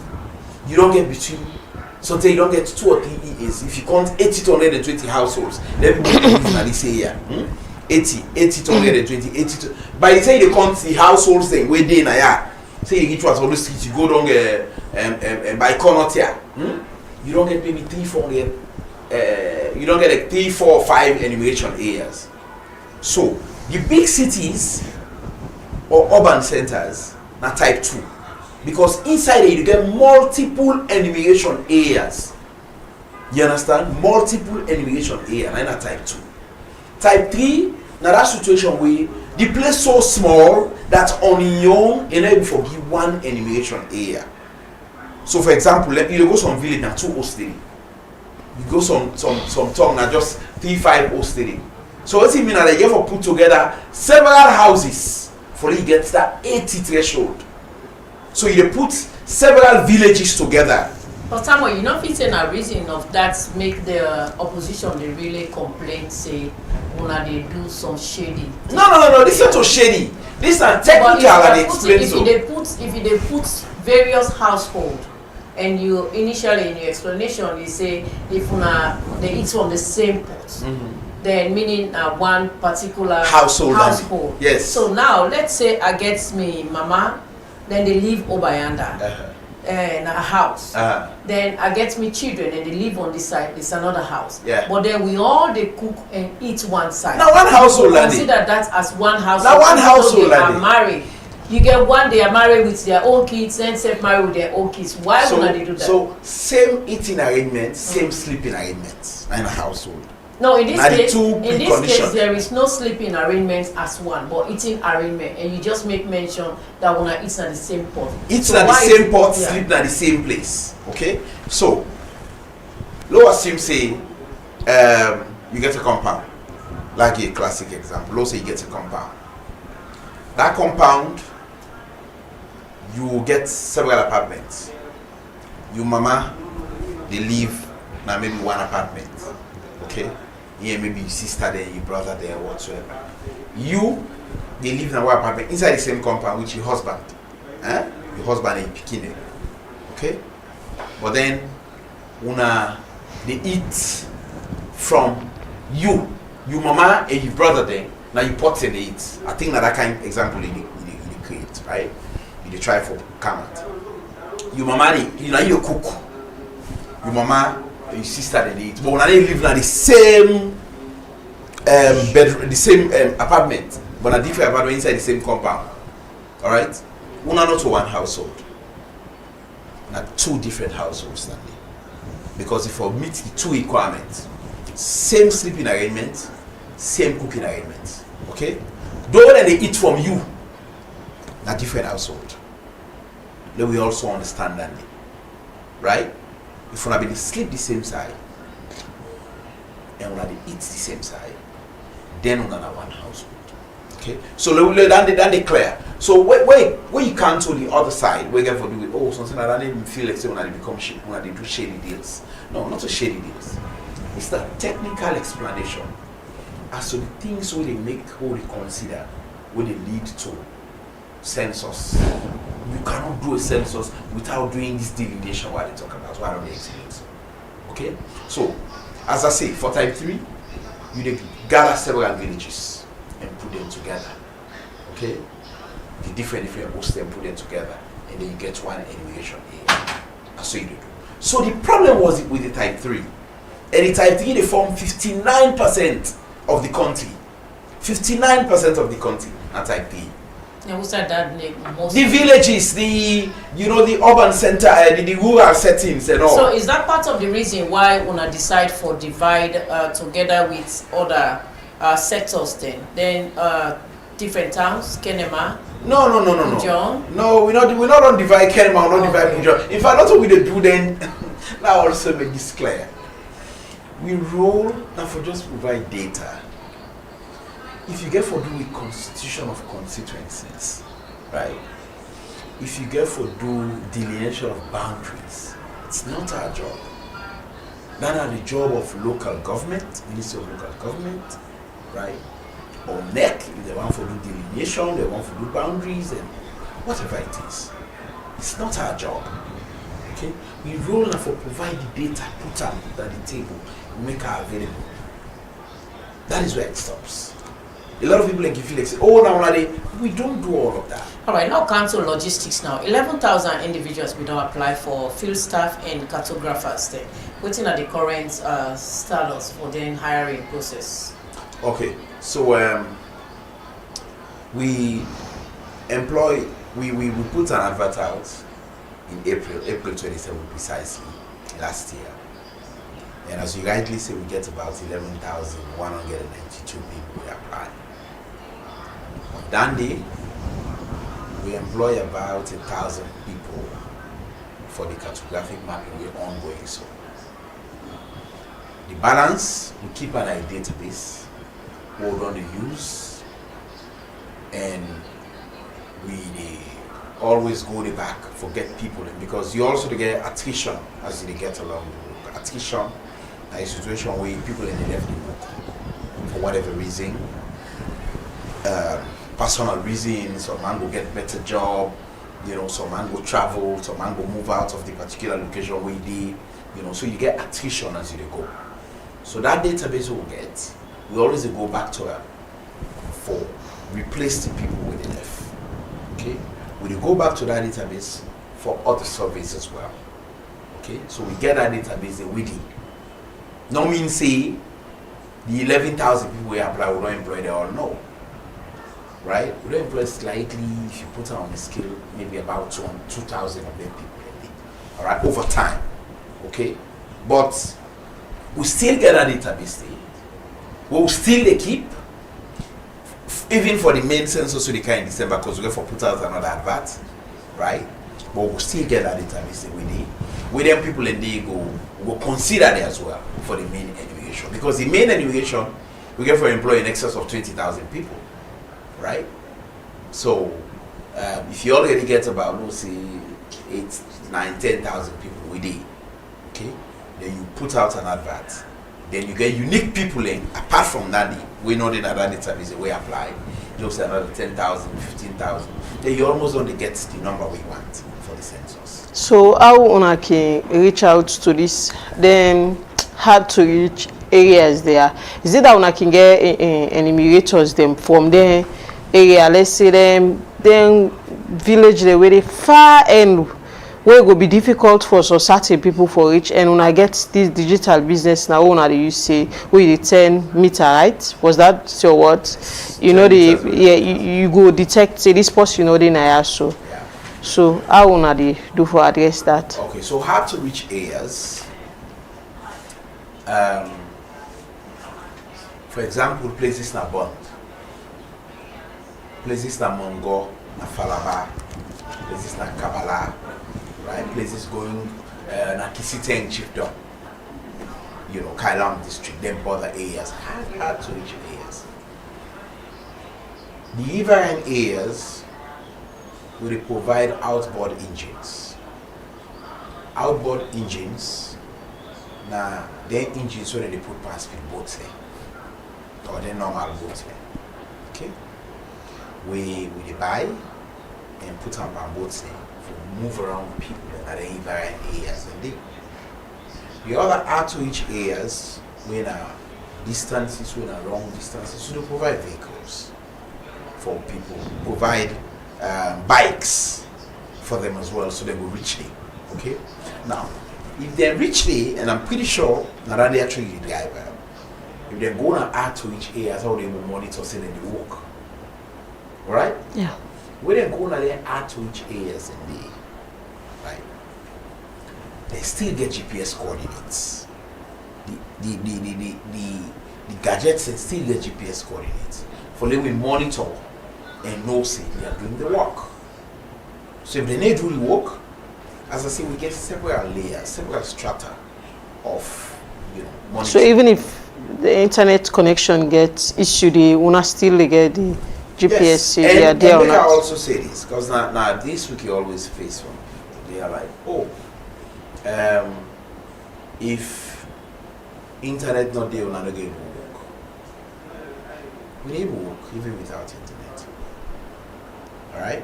you don't get between. Sometimes you don't get 2 or 3 EAs. If you count 80 to 120 households, then people live in this area. 80 to 120, 80 to. By the time they count the households, then where they na say you reach Waterloo Street, you go down by Conotia. You don't get maybe 3-4. You don't get like 3, 4, 5 enumeration areas. So the big cities or urban centers are type 2 because inside it you get multiple enumeration areas. You understand? Multiple enumeration areas and are type 2. Type 3 now that situation where the place so small that on your own you never forgive one enumeration area. So for example, you go some village now 2 hostelry. You go some town now just 3-5 hostelry. So what's it mean that they get for put together several houses for you get that 80 threshold. So you put several villages together. But Samuel, you know, if it's a reason of that make the opposition they really complain, say when they do some shady. No. This is not so shady. This is technical and explain so. If they put various households and you initially in your explanation you say if they eat from the same pot. Then meaning one particular household. Yes. So now let's say I get me mama, then they live Obayanda in a house. Then I get me children and they live on this side. It's another house. Yeah. But then we all they cook and eat one side. Now one household. Consider that as one household. Now one household. They are married. You get one, they are married with their own kids, and self married with their own kids. Why would they do that? So same eating arrangements, same sleeping arrangements in a household. No, in this case, there is no sleeping arrangements as one, but eating arrangement, and you just make mention that when I eat at the same pot. Eat at the same pot, sleep at the same place. Okay, so let's assume say you get a compound, like a classic example. Let's say you get a compound. That compound, you get several apartments. Your mama, they live now maybe one apartment. Okay. Yeah, maybe your sister there, your brother there, whatsoever. You, they live in one apartment inside the same compound with your husband. Your husband is picking. Okay? But then, they eat from you, your mama and your brother there. Now you pot and they eat. I think that kind of example you create, right? You try for comment. Your mama, you cook. Your mama, your sister they eat, but when they live in the same bedroom, the same apartment, but a different apartment inside the same compound. All right, not to one household, not two different households, because if we meet the two requirements, same sleeping arrangement, same cooking arrangement. Okay, though when they eat from you, not different household. Then we also understand that, right? If we be sleep the same side and we eat the same side, then we're gonna one household. Okay, so then they clear. So where you come to the other side, we get for do it. Something like that. They feel like say when they become when they do shady deals. No, not a shady deals. It's the technical explanation as to the things where they make, where they consider, where they lead to census. You cannot do a census without doing this delineation while they talk about what are the exhibits. Okay? So, as I say, for type 3, you gather several villages and put them together. Okay? The different hosts and put them together, and then you get one enumeration area. That's what you do. So the problem was with the type 3. And the type 3 they form 59% of the country. 59% of the country are type 3. Who said that? The villages, the urban center, the rural settings and all. So is that part of the reason why una decide for divide together with other sectors then different towns, Kenema? No. John? No, we're not on divide Kenema, we're not divide John. In fact, that's what we do then. Now also make this clear. We roll now for just provide data. If you get for do with constitution of constituencies, right? If you get for do delineation of boundaries, it's not our job. That are the job of local government, Ministry of Local Government, right? Or NEC, if they want for do delineation, they want for do boundaries and whatever it is. It's not our job. Okay? We roll now for provide the data, put them at the table, make her available. That is where it stops. A lot of people like you feel like we don't do all of that. All right, now come to logistics now. 11,000 individuals we don't apply for field staff and cartographers there. What's in the current status for the hiring process? Okay, so we put an advert out in April 27 precisely last year. And as you rightly say, we get about 11,192 people we apply. On that day, we employ about 1,000 people for the cartographic mapping. We're ongoing. So the balance, we keep an eye database, hold on the use, and we always go the back for get people in, because you also get attrition as you get along the work. Attrition a situation where people in the left the book for whatever reason, personal reasons, some man will get better job, some man will travel, some man will move out of the particular location where they, so you get attrition as you go. So that database we'll get, we always go back to her for replace the people with the left. Okay, we go back to that database for other surveys as well. Okay, so we get that database with it. No mean say the 11,000 people we apply, we don't employ them all. No. right? We don't employ slightly, if you put it on a scale, maybe about 2,000 of them people a day, all right, over time, okay? But we still get a database there. We'll still they keep, even for the main census we in December, because we go for put out another advert, right? But we'll still get that database there with them people and they go consider it as well for the main education. Because the main education we get for employing in excess of 20,000 people, right? So if you already get about, let's say, 8, 9, 10,000 people with it, okay? Then you put out an advert. Then you get unique people in. Apart from that, we know that that database we apply. Just another 10,000, 15,000. Then you almost only get the number we want for the census. So how una can reach out to this then hard to reach areas there? Is it that una can get enumerators them from the area? Let's say them then village the way they far end where it will be difficult for certain people for reach, and when I get this digital business now, when you say we 10 meter, right? Was that your word? You know you go detect say this person, you know the Naya so. Yeah. So how will they do for address that? Okay, so hard to reach areas. For example, places na Bond, places na Mongo, na Falaba, places na Kabbalah. Right, places going na Kisiteng Chiefdom, you know, Kailam district, then border areas, hard to reach areas. The Ivaran areas will provide outboard engines. Outboard engines, now their engines where they put past speed boats there, or the normal boats there. Okay, we buy and put on our boats there. Move around people that are in various areas and the other outreach areas when distances, when long distances, so they provide vehicles for people, provide bikes for them as well, so they will reach them. Okay, now if they reach there, and I'm pretty sure that they actually the driver, if they're going to outreach areas, how they will monitor, say that they walk. All right? Yeah. When they're going to their outreach areas and they right, they still get GPS coordinates. The gadgets still get GPS coordinates. For them we monitor and know say they are doing the work. So if they need to do the work, as I say, we get several layers, several strata of monitoring. So even if the internet connection gets issued, they will still get the GPS. Yes. And I also say this because now this week you always face one. They are like, if internet not there, we're not going to work. We need to work even without internet. All right,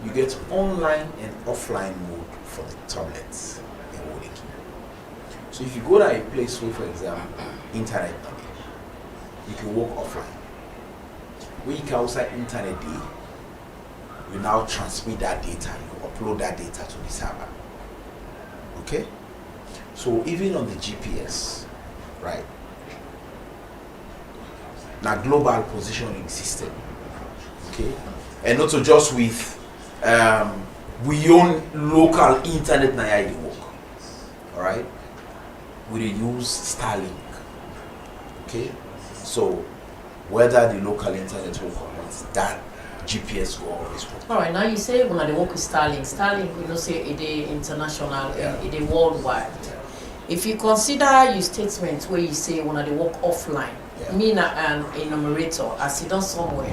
you get online and offline mode for the tablets and working. So if you go to a place where, for example, internet not there, you can work offline. When you can outside internet day, you now transmit that data, you upload that data to the server. Okay? So even on the GPS, right? Now global positioning system. Okay? And not so just with we own local internet na ya work. Alright? We use Starlink. Okay? So whether the local internet will connect, that GPS will always work. Alright, now you say when they work with Starlink. Starlink, we know say it is international, it is worldwide. Yeah. If you consider your statement where you say when they work offline, me and a numerator, I sit down somewhere,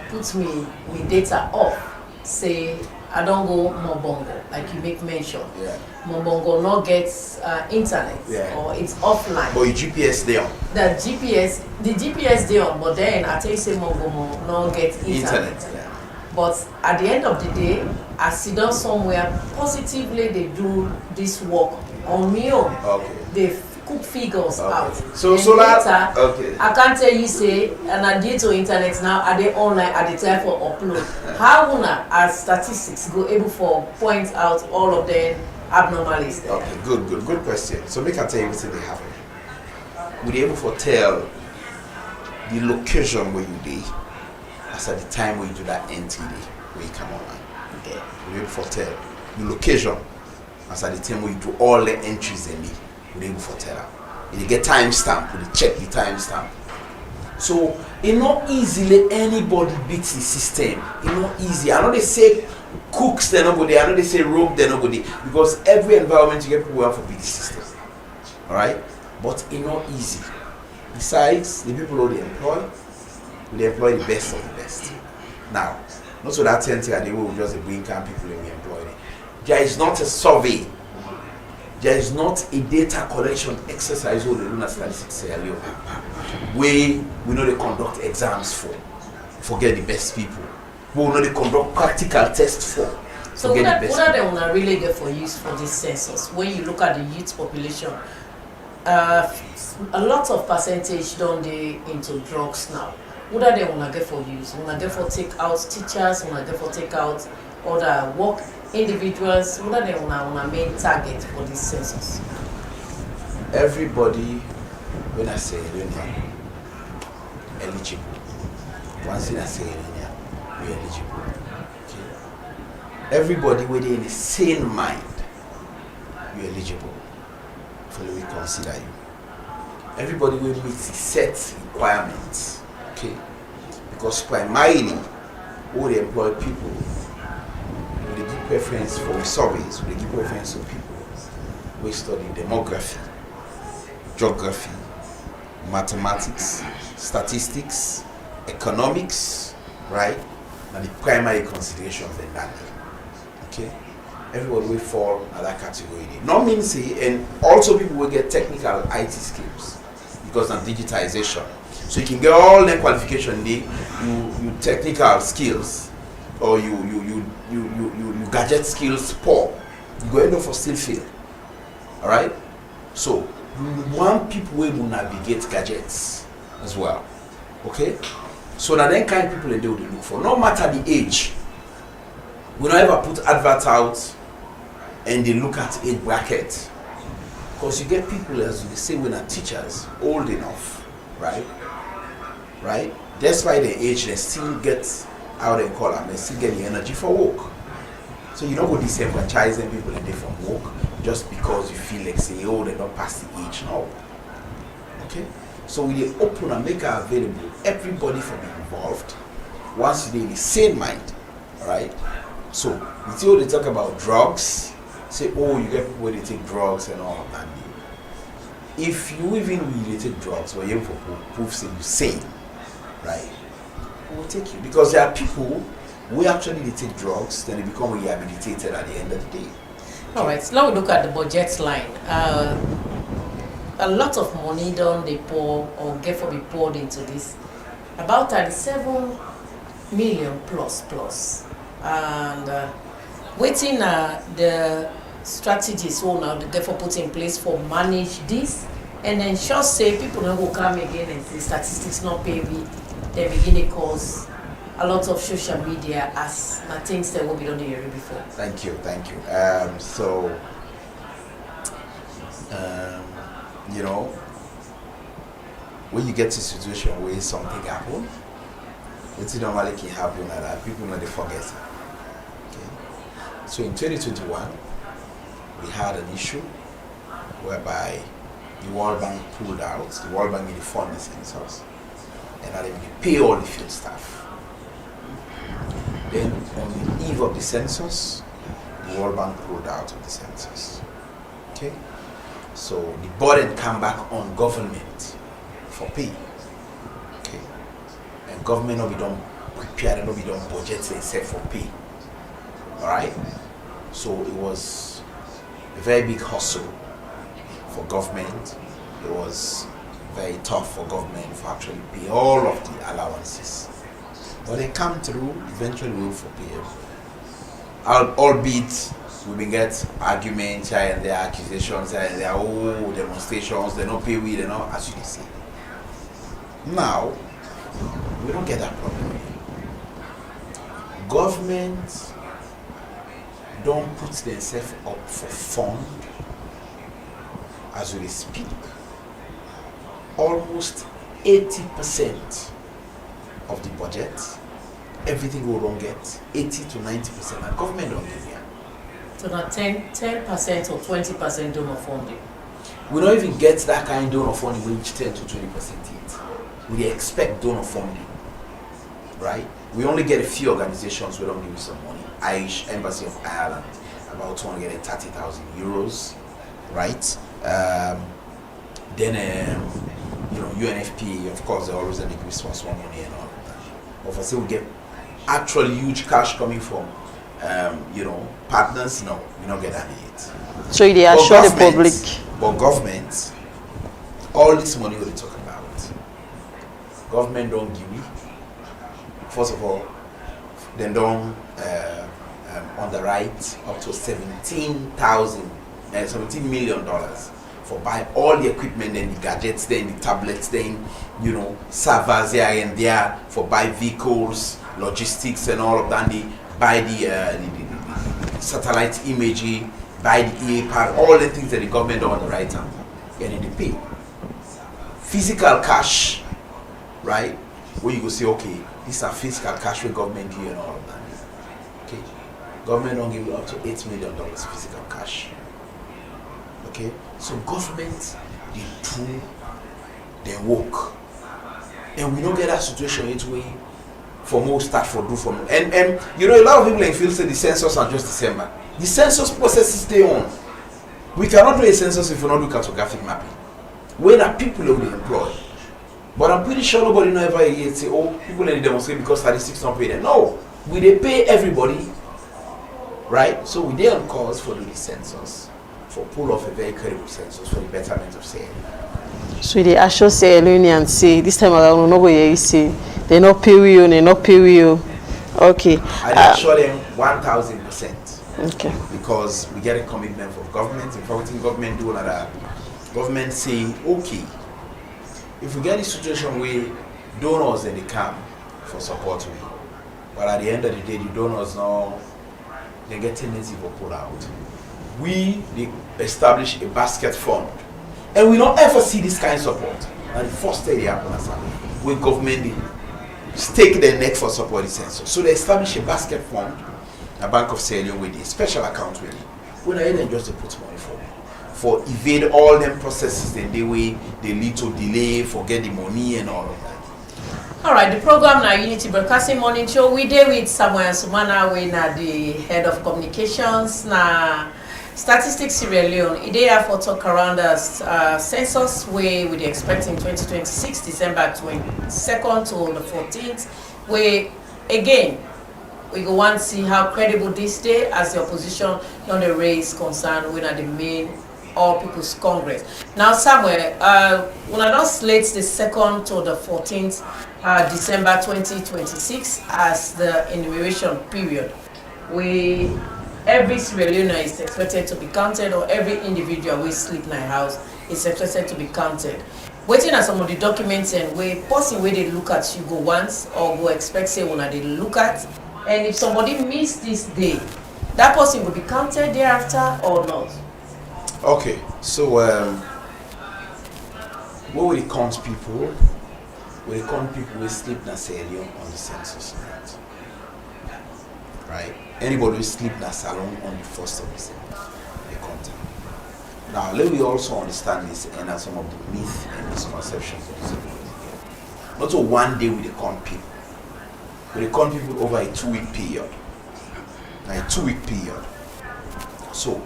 put me with data off, say I don't go Mobongo, like you make mention. Yeah. Mobongo not gets internet, or it's offline. But your GPS there. The GPS there, but then I tell you say Mobongo not get internet. Yeah. But at the end of the day, I sit down somewhere, positively they do this work on me own. Okay. They cook figures out. So later, okay. I can't tell you say, and I did to internet now, are they online at the time for upload? How una as statistics go able for point out all of them abnormalities there? Okay, good question. So make I tell you everything they happen. We able to tell the location where you be as at the time we do that NTD, we come online. Okay. We're able to tell the location as at the time we do all the entries in it, we're able to tell them. You get timestamp, we check the timestamp. So it's not easily anybody beats the system. It's not easy. I know they say cooks, they're nobody. I know they say rope, they're nobody. Because every environment you get people who have to beat the system. Alright? But it's not easy. Besides, the people who they employ the best of the best. Now, not so that 10 thing they will just bring camp people and we employ them. There is not a survey. There is not a data collection exercise or the lunar statistics earlier. We know they conduct exams for get the best people. We know they conduct practical tests for. So what are they want really get for use for this census? When you look at the youth population, a lot of percentage don't they into drugs now. What are they want to get for use? Want to get for take out teachers? Want to get for take out other work individuals? What are they want to main target for this census? Everybody, when I say eligible, once I say we're eligible. Okay. Everybody within the sane mind, you're eligible. Fully we consider you. Everybody will meet the set requirements. Okay. Because primarily, all the employed people will give preference for surveys, will give preference to people who study demography, geography, mathematics, statistics, economics, right? And the primary considerations in that. Okay? Everybody will fall in that category. Not mean say, and also people will get technical IT skills because of digitization. So you can get all the qualification, you technical skills, or you gadget skills poor. You go end up for still fail. Alright? So we want people who will navigate gadgets as well. Okay? So that then kind of people they will look for. No matter the age. We don't ever put adverts out and they look at age bracket. Because you get people, as you say, when are teachers old enough, right? Right? Despite their age, they still get how they call them, they still get the energy for work. So you don't go disenfranchising people in different work just because you feel like say, oh, they're not past the age now. Okay? So we open and make it available everybody from involved once you're in the same mind. Alright? So until they talk about drugs, say, oh, you get people where they take drugs and all of that. If you even really take drugs, but you prove say you sane, right? We'll take you. Because there are people who actually they take drugs, then they become rehabilitated at the end of the day. Okay. Alright, so now we look at the budget line. A lot of money don't they pour or get for be poured into this. About 37 million plus. And waiting the strategies so now they for put in place for manage this and then just say people don't go come again and the statistics not pay me, they begin to cause a lot of social media as things that will be done the year before. Thank you. You know, when you get to a situation where something happen, what normally can happen that people know they forget. Okay. So in 2021, we had an issue whereby the World Bank pulled out. The World Bank didn't fund the census, and now they pay all the field staff. Then on the eve of the census, the World Bank pulled out of the census. Okay. So the burden came back on government for pay. Okay. And government not be done prepared and not be done budgets except for pay. Alright? So it was a very big hustle for government. It was very tough for government for actually pay all of the allowances. But they come through, eventually we will for pay. Albeit we will get arguments here and there, accusations here and there, oh, demonstrations, they don't pay we, they don't, as you can see. Now, we don't get that problem. Government don't put themselves up for fund as we speak. Almost 80% of the budget everything go wrong get 80 to 90%, and government don't give you. So not 10% or 20% donor funding. We don't even get that kind of donor funding, we reach 10 to 20% yet. We expect donor funding, right? We only get a few organizations, we don't give you some money. Irish Embassy of Ireland, about 230,000 euros, right? Then, UNFPA, of course, they always give responsible money and all of that. But for say we get actually huge cash coming from, partners, no, we don't get that yet. So they assure the public. But government, all this money we talk about, government don't give me. First of all, they don't underwrite up to $17 million for buying all the equipment and the gadgets, then the tablets, then servers here and there for buy vehicles, logistics and all of that. They buy the satellite imaging, buy the EAPAD, all the things that the government don't underwrite and then they pay. Physical cash, right? Where you go say, okay, these are physical cash for government here and all of that. Okay, government don't give you up to $8 million physical cash. Okay, so government they do their work, and we don't get that situation yet way for most start for do for more. And a lot of people in field say the census are just December. The census process is stay on. We cannot do a census if we not do cartographic mapping. Where are people will be employed? But I'm pretty sure nobody know ever yet say, oh, people in the demonstrate because statistics don't pay them. No, we they pay everybody, right? So we they on cause for the census, for pull off a very credible census for the betterment of Sierra Leone. So they assure Sierra Leone and say this time around no go you say they not pay you, they not pay you. Okay. I assure them 1,000%. Okay. Because we get a commitment from government. In fact, government do another. Government say, okay, if we get a situation where donors then they come for support we, but at the end of the day, the donors now they get tendency to pull out. We they establish a basket fund, and we don't ever see this kind of support. And the first day they happen as where government they stake their neck for support the census. So they establish a basket fund, a Bank of Sierra Leone with a special account with it. When I then just put money for evade all them processes then they way they lead to delay, forget the money and all of that. All right, the program now Unity Broadcasting Morning Show. We there with Samuel Sumana, we na the head of communications na Statistics Sierra Leone. It there for talk around the census way we expect in 2026 December 22nd to the 14th. We again we go want to see how credible this day as the opposition on the raise concern when are the main All People's Congress. Now Samuel, when I don't slate the 2nd to the 14th December 2026 as the enumeration period, every Sierra Leone is expected to be counted, or every individual we sleep in a house is expected to be counted. Waiting at some of the documents and way person where they look at you go once or go expect say when they look at, and if somebody missed this day, that person will be counted thereafter or not. Okay, so what will it count people? Will it count people who sleep in Sierra Leone on the census night? Right? Anybody who sleep in a salon on the 1st of December, they count them. Now, let me also understand this and some of the myths and misconceptions of this. Not so one day will they count people. Will they count people over a 2-week period? Like a 2-week period. So,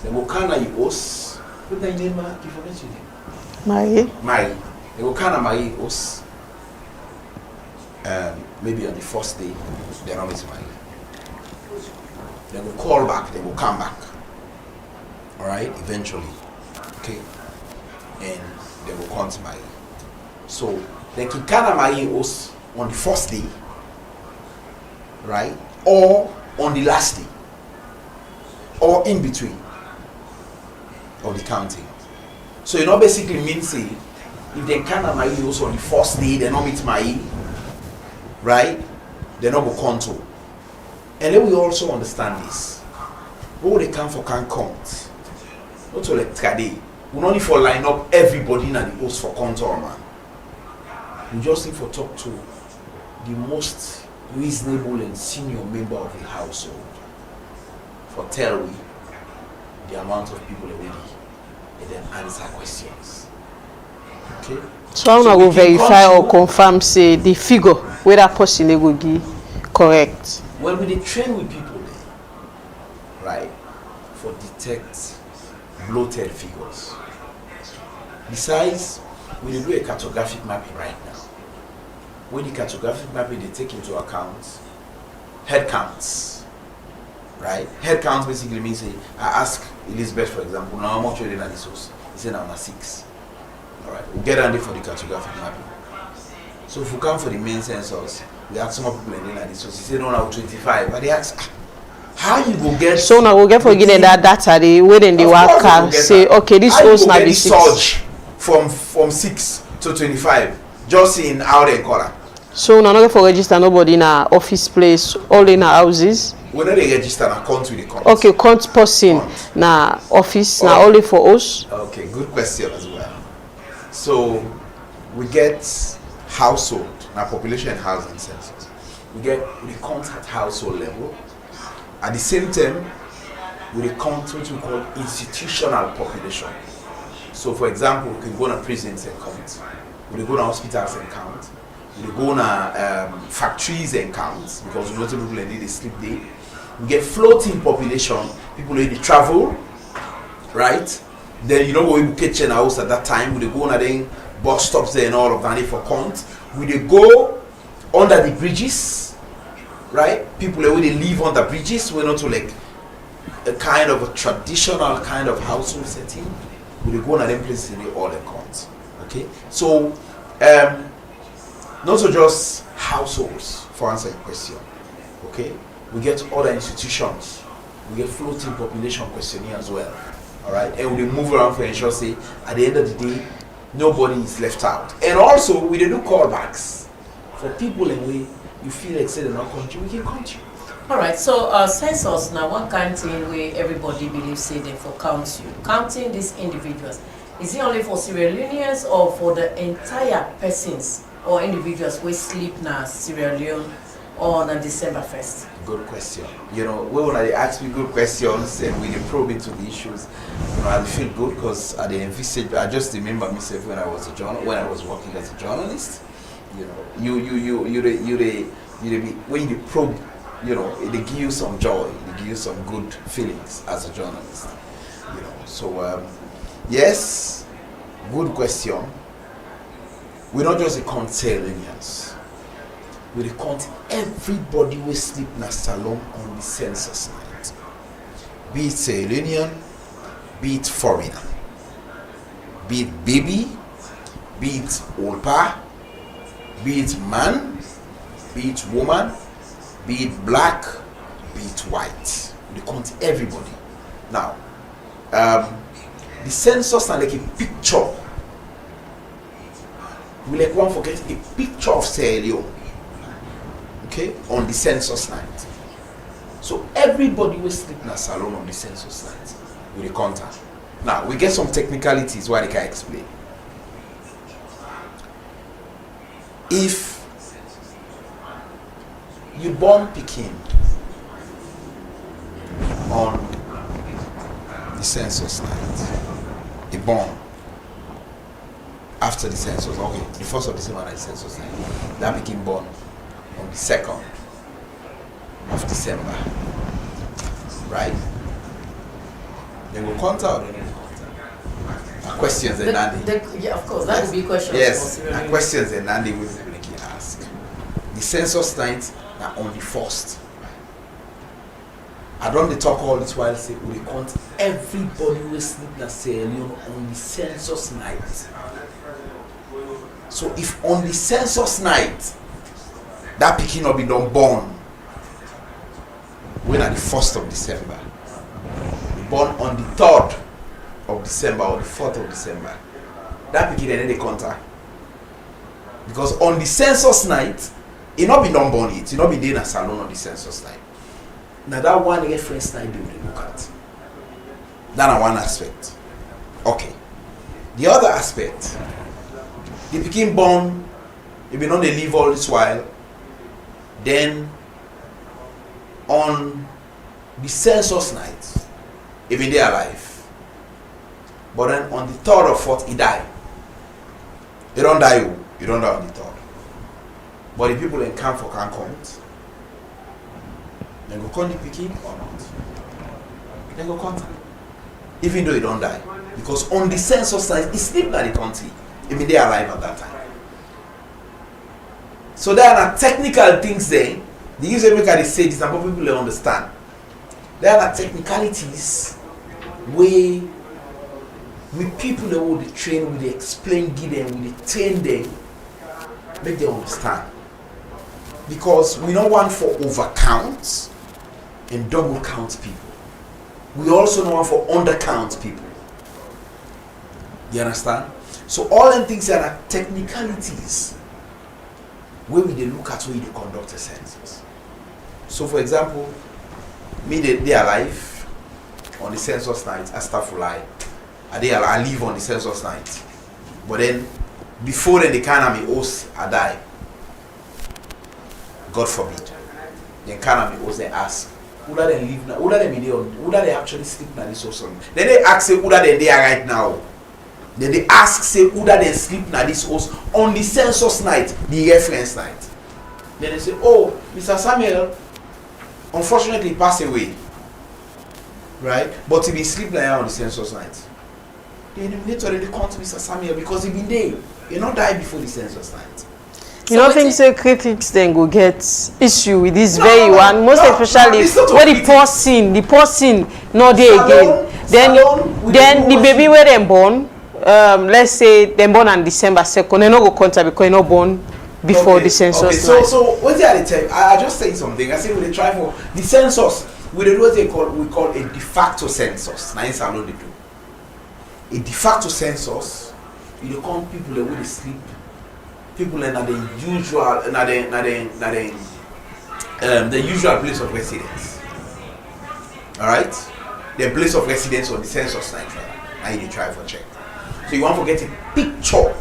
they will count you us. What is your name? You forget your name. Marie. They will count Marie us. Maybe on the first day, they don't miss Marie. They will call back. They will come back. All right, eventually, okay, and they will count Marie. So they can count Marie us on the first day, right, or on the last day, or in between of the counting. So you know basically means say if they count Marie us on the first day, they not meet Marie, right? They not go count. And then we also understand this. What they count for can count. Not to like today. We don't need for line up everybody in the post for contour, man. We just need to talk to the most reasonable and senior member of the household for tell we the amount of people already and then answer questions. Okay? So I want to verify or confirm say the figure where that person will be correct. When we train with people there, right, for detect bloated figures. Besides, we do a cartographic mapping right now. When the cartographic mapping they take into account head counts, right? Head counts basically means I ask Elizabeth, for example, now how much are you in this house? He said now 6. All right, we'll get ready for the cartographic mapping. So if we come for the main census, we ask some people in this house. He said no, now 25, but they ask how you go get. So now we get for getting that data. They within the worker say okay, this house now be 6. From 6 to 25, just in out and color. So now not for register nobody in our office place, all in our houses. When they register, na count with the count. Okay, count person na office na only for us. Okay, good question as well. So we get household, now population and housing census. We count at household level. At the same time, we count what we call institutional population. So for example, we can go to prisons and count. We can go to hospitals and count. We can go to factories and count because we know people need to sleep there. We get floating population, people need to travel, right? Then you know we kitchen house at that time. We go on then bus stops there and all of that for count. We go under the bridges, right? People that they live on the bridges. We're not to like a kind of a traditional kind of household setting. We go on them places in all the count. Okay, so not so just households for answering your question. Okay, we get other institutions. We get floating population questionnaire as well. All right, and we move around for ensure say at the end of the day nobody is left out. And also we do callbacks for people in way you feel like say they're not country, we can count you. All right, so census now one kind of thing where everybody believes say they for count you. Counting these individuals, is it only for Sierra Leoneans or for the entire persons or individuals who sleep na Sierra Leone on December 1st? Good question. You know, when they ask me good questions and we probe into the issues, you know, I feel good because I just remember myself when I was when I was working as a journalist. You know, when you probe, you know, they give you some joy, they give you some good feelings as a journalist. You know, so yes, good question. We're not just a count Sierra Leoneans. We count everybody who sleep in a salon on the census night. Be it Sierra Leonean, be it foreigner, be it baby, be it old pa, be it man, be it woman, be it black, be it white. We count everybody. Now, the census are like a picture. We like one forget a picture of Sierra Leone. Okay, on the census night. So everybody will sleep in a salon on the census night with a contact. Now we get some technicalities why they can explain. If you born Peking on the census night, you born after the census, okay, the 1st of December night census night, that became born on the 2nd of December, right? Then we'll count out questions and Nandi. Yeah, of course, that would be questions. Yes, and questions and Nandi will ask. The census night are on the 1st. I don't talk all this while say we count everybody who is sleep in Sierra Leone on the census night. So if on the census night that Peking will be done born when at the 1st of December, born on the 3rd of December or the 4th of December, that Peking then they contact. Because on the census night, it not be done born it not be there in a salon on the census night. Now that one reference night they will look at. That's one aspect. Okay. The other aspect, the Peking born, if you know they live all this while, Then on the census night, even they alive. But then on the 3rd or 4th, he died. They don't die. You don't die on the 3rd. But the people in camp for can count. They go count the picking or not. They go count. Even though you don't die. Because on the census night, he sleep like the country. Even they alive at that time. So there are technical things there. The use of they say this and people don't understand. There are technicalities where with people that will train, will explain, give them, will train them, make them understand. Because we don't want for overcount and double count people. We also don't want for undercount people. You understand? So all them things are technicalities where we look at where they conduct a census. So for example, me they alive on the census night, I start for life. I live on the census night. But then before then they can't me host I die. God forbid. Then can't me host they ask, who that they live now? Who that they on? Who that they actually sleep now this house? Then they ask say who that they are right now. Then they ask say who that they sleep now this house on the census night, the reference night. Then they say, oh, Mr. Samuel, unfortunately he passed away. Right? But he be sleep now on the census night. They eliminate already come to Mr. Samuel because he been there. He not die before the census night. You don't think so critics then go get issue with this very one, most especially where the person not there again. Then the baby where they born, let's say they born on December 2nd, they no go contact because they not born before the census. Okay, so what did I tell you? I just say something. I say we try for the census. We do what we call a de facto census. Now it's alone they do. A de facto census, you count people that will sleep. People in the usual, the usual place of residence. All right, the place of residence on the census night. Now you try for check. So you want to get a picture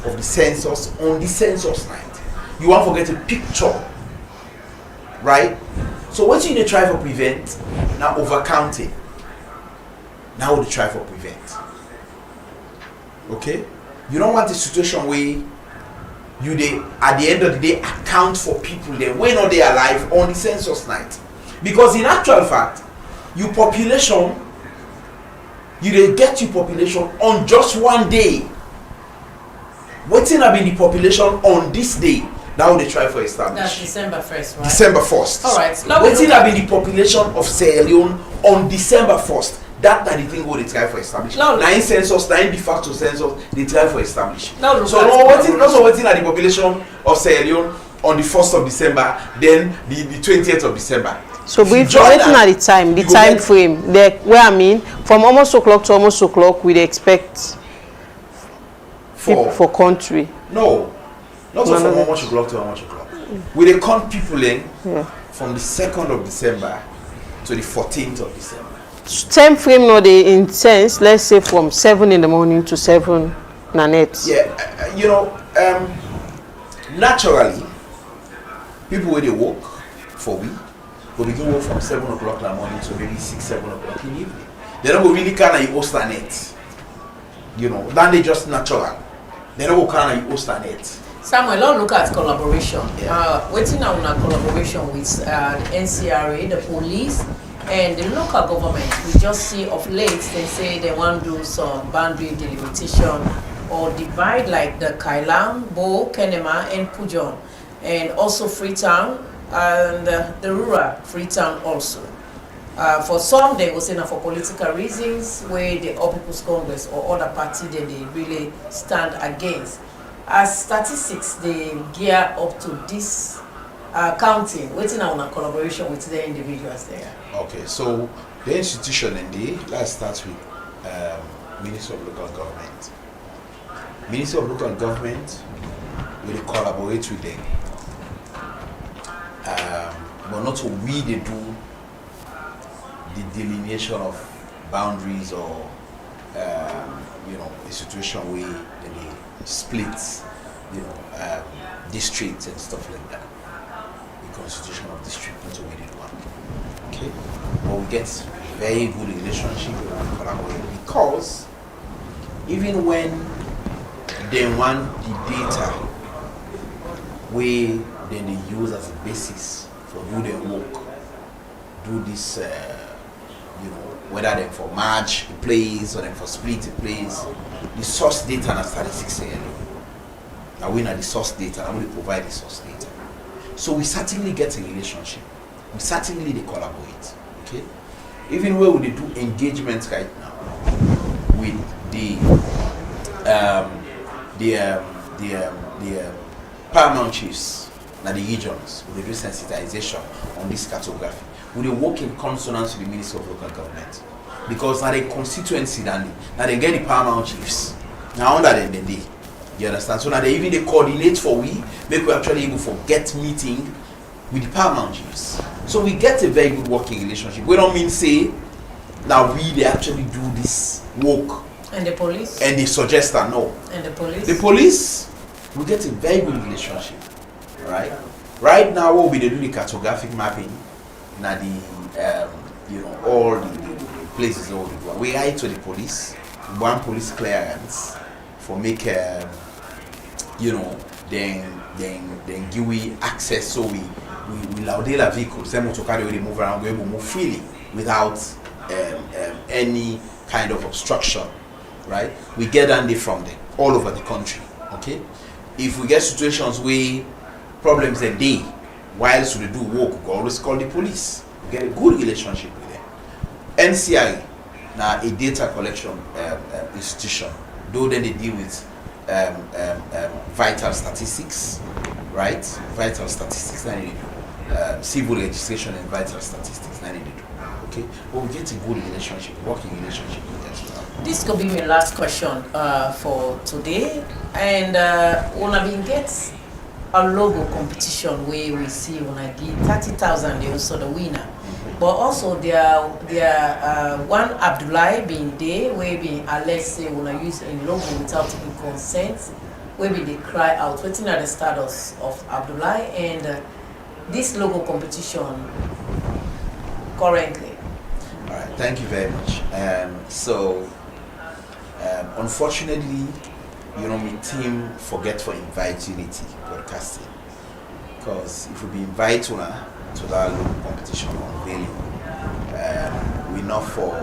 of the census on the census night. You want to get a picture, right? So what you need to try for prevent now overcounting. Now we try for prevent. Okay, you don't want a situation where you at the end of the day account for people then when are they alive on the census night, because in actual fact you population you get your population on just one day. Waiting have been the population on this day now they try for establish. That's December 1st, right? December 1st. All right. Waiting have been the population of Sierra Leone on December 1st. That the thing what they try for establish. Nine census, 9 de facto census, they try for establish. So no waiting at the population of Sierra Leone on the 1st of December, then the 20th of December. So we waiting at the time frame, where I mean, from almost o'clock to almost o'clock, we expect for country. No, not from almost o'clock to almost o'clock. We they count people in from the 2nd of December to the 14th of December. Time frame no dey in sense, let's say from 7 in the morning to 7 na net. Yeah, naturally, people when they work for we go begin work from 7 o'clock in the morning to maybe 6, 7 o'clock in the evening. They don't go really kind of host a net. Then they just natural. They don't go kind of host a net. Samuel, let's look at collaboration. Waiting on a collaboration with the NCRA, the police, and the local government. We just see of late they say they want to do some boundary delimitation or divide like the Kailam, Bo, Kenema, and Pujon, and also Freetown and the rural Freetown also. For some, they will say now for political reasons, where the All People's Congress or other party that they really stand against. As statistics, they gear up to this counting, waiting on a collaboration with the individuals there. Okay, so the institution let's start with Ministry of Local Government. Ministry of Local Government will collaborate with them. But not so we they do the delineation of boundaries or a situation where they split districts and stuff like that. constitution of district into we did one. Okay? But we get very good relationship with collaborate because even when they want the data we then they use as a basis for do their work, do this whether them for merge the place or them for split the place, the source data and statistics now we know the source data and we provide the source data. So we certainly get a relationship. We certainly they collaborate. Okay? Even where we do engagements right now with the paramount chiefs na the regions, we do sensitization on this cartography. We work in consonance with the Ministry of Local Government because now the constituency now they get the paramount chiefs. Now under them they you understand? So now they even they coordinate for we make we actually able for get meeting with the paramount chiefs. So we get a very good working relationship. We don't mean say now we they actually do this work. And the police? And they suggest that no. And the police? The police, we get a very good relationship. Right? Right now what we do the cartographic mapping, now the all the places all the we write to the police, one police clearance for make then give we access so we allow the vehicles, them to carry move around, we able to move freely without any kind of obstruction. Right? We get Andy from them all over the country. Okay? If we get situations where problems a day, whilst we do work, we always call the police. We get a good relationship with them. NCI, now a data collection institution, though then they deal with vital statistics, right? Vital statistics, then they do. Civil registration and vital statistics, then they do. Okay? But we get a good relationship, working relationship with them. This could be my last question for today. And when I get a logo competition where we see when I give 30,000, they also the winner. But also there one Abdullahi being there, where being let's say when I use a logo without taking consent, where they cry out, waiting at the status of Abdullahi and this logo competition currently. All right, thank you very much. Unfortunately, my team forget for invite Unity Broadcasting because if we be invite to that local competition unveiling, we not for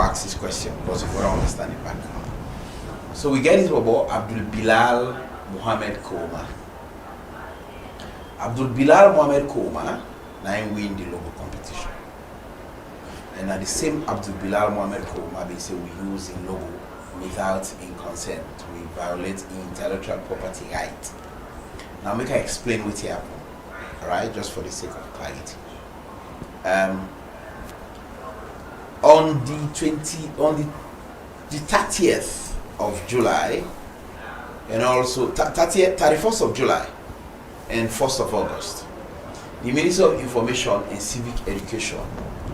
ask this question because we don't understand it background. So we get it about Abdul Bilal Muhammad Koma. Abdul Bilal Muhammad Koma now win the logo competition. And at the same Abdul Bilal Muhammad Koma, they say we use the logo without in consent. We violate intellectual property right. Now make I explain what happened. Alright, just for the sake of clarity. On the 30th of July and also 31st of July and 1st of August, the Ministry of Information and Civic Education,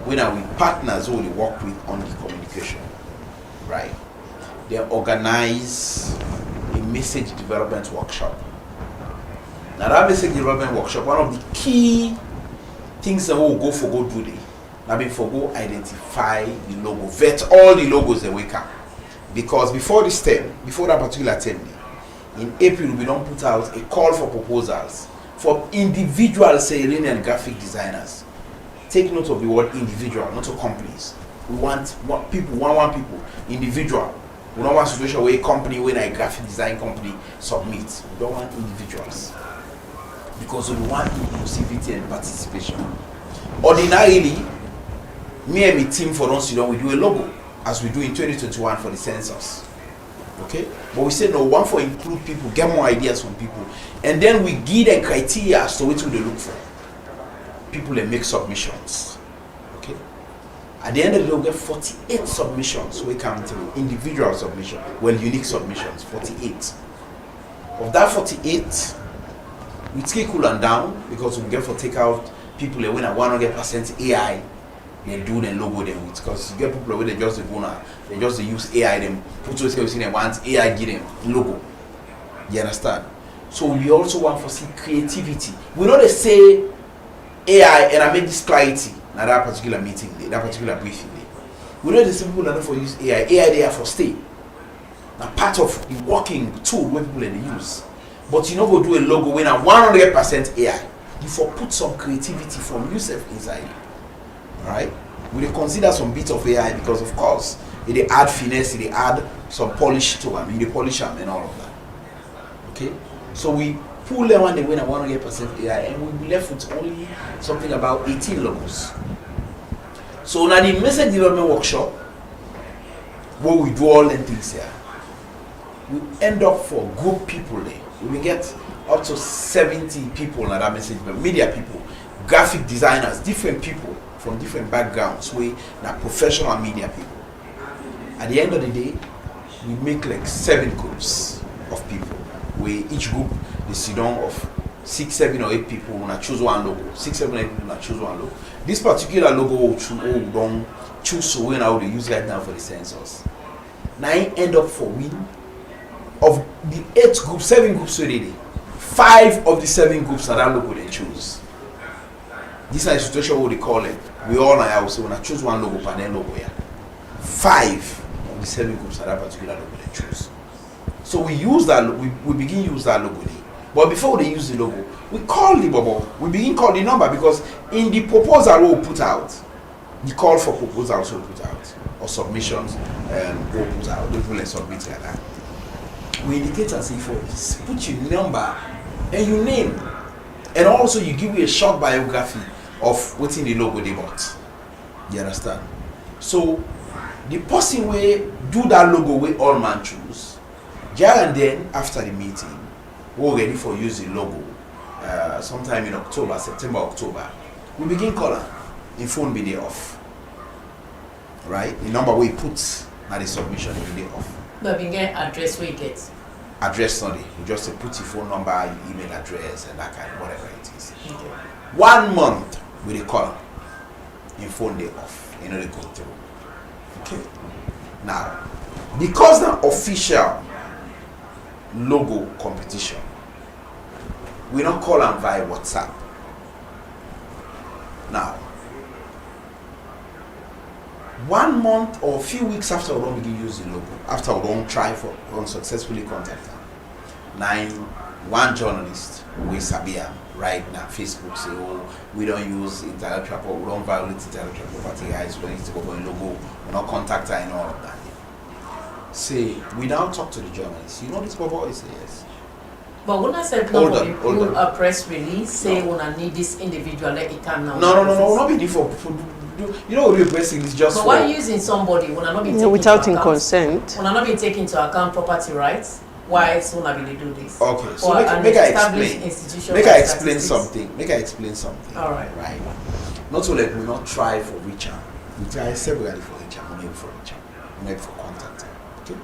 when are with partners who we work with on the communication, right? They organize a message development workshop. Now that message development workshop, one of the key things that we'll go do there, now before go identify the logo, vet all the logos that we can. Because before this term, before that particular term, in April we don't put out a call for proposals for individual Syrian and graphic designers. Take note of the word individual, not of companies. We want people, individual. We don't want a situation where a company, when a graphic design company submits. We don't want individuals. Because we want inclusivity and participation. Ordinarily, me and my team for us, we do a logo, as we do in 2021 for the census. Okay? But we say no, one for include people, get more ideas from people, and then we give them criteria as to what they look for. People that make submissions. Okay? At the end of the day, we get 48 submissions. We come to individual submission, unique submissions, 48. Of that 48, we take cool and down because we get for take out people that win at 100% AI. They do the logo them with, because you get people where they just use AI them put those things in and want AI give them logo. You understand? So we also want to see creativity. We know they say AI and I make this clarity na that particular meeting day, that particular briefing day. We know the people that don't for use AI. AI they are for stay. Now part of the working tool where people they use. But you know go do a logo when a 100% AI. You for put some creativity from yourself inside. Alright? We dey consider some bit of AI because of course they add finesse, they add some polish to them, they polish them and all of that. Okay? So we pull them when they win a 100% AI and we'll be left with only something about 18 logos. So now the message development workshop, where we do all them things here, we end up for group people there. We will get up to 70 people in that message, but media people, graphic designers, different people from different backgrounds, we now professional media people. At the end of the day, we make like 7 groups of people, where each group they sit down of 6, 7 or 8 people when I choose one logo. 6, 7 or 8 people when I choose one logo. This particular logo will choose so when I would use right now for the sensors. Now I end up for win of the 8 groups, 7 groups already. 5 of the 7 groups are that logo they choose. This is a situation what they call it. We all now say when I choose one logo, panel logo here. 5 of the 7 groups are that particular logo they choose. So we use that. We begin use that logo there. But before they use the logo, we call the bubble. We begin call the number because in the proposal we'll put out, the call for proposals we'll put out or submissions we'll put out. Don't really submit like that. We indicate and say put your number and your name, and also you give you a short biography of what's in the logo they bought. You understand? So the person will do that logo we all man choose. And then after the meeting, we're ready for use the logo. Sometime in October, September, October, we begin calling. The phone be there off. Right? The number we put at the submission will be there off. But we get address we get. Address not it. We just say put your phone number, your email address, and that kind of whatever it is. Okay. 1 month with the call. Your phone day off. You know they go through. Okay. Now, because the official logo competition, we don't call them via WhatsApp. Now, 1 month or a few weeks after we don't begin using the logo, after we don't try for unsuccessfully contact them, one journalist we Sabia right now Facebook say, oh, we don't use intellectual property, we don't violate intellectual property rights, we don't need to go on logo, we don't contact her and all of that. Say, we now talk to the journalist. You know this boy say yes. But when I said nobody pull a press release, say when I need this individual, let it come now. No, not be for you know what we're press release just but for. why using somebody when I not be taking without into account, consent? When I not be taking into account property rights, why so not really do this? Okay, so or make I explain. Make I explain something. All right. Right. Not so like we not try for reach out. We try severally for reach out, not for reach out, not for contact. Okay.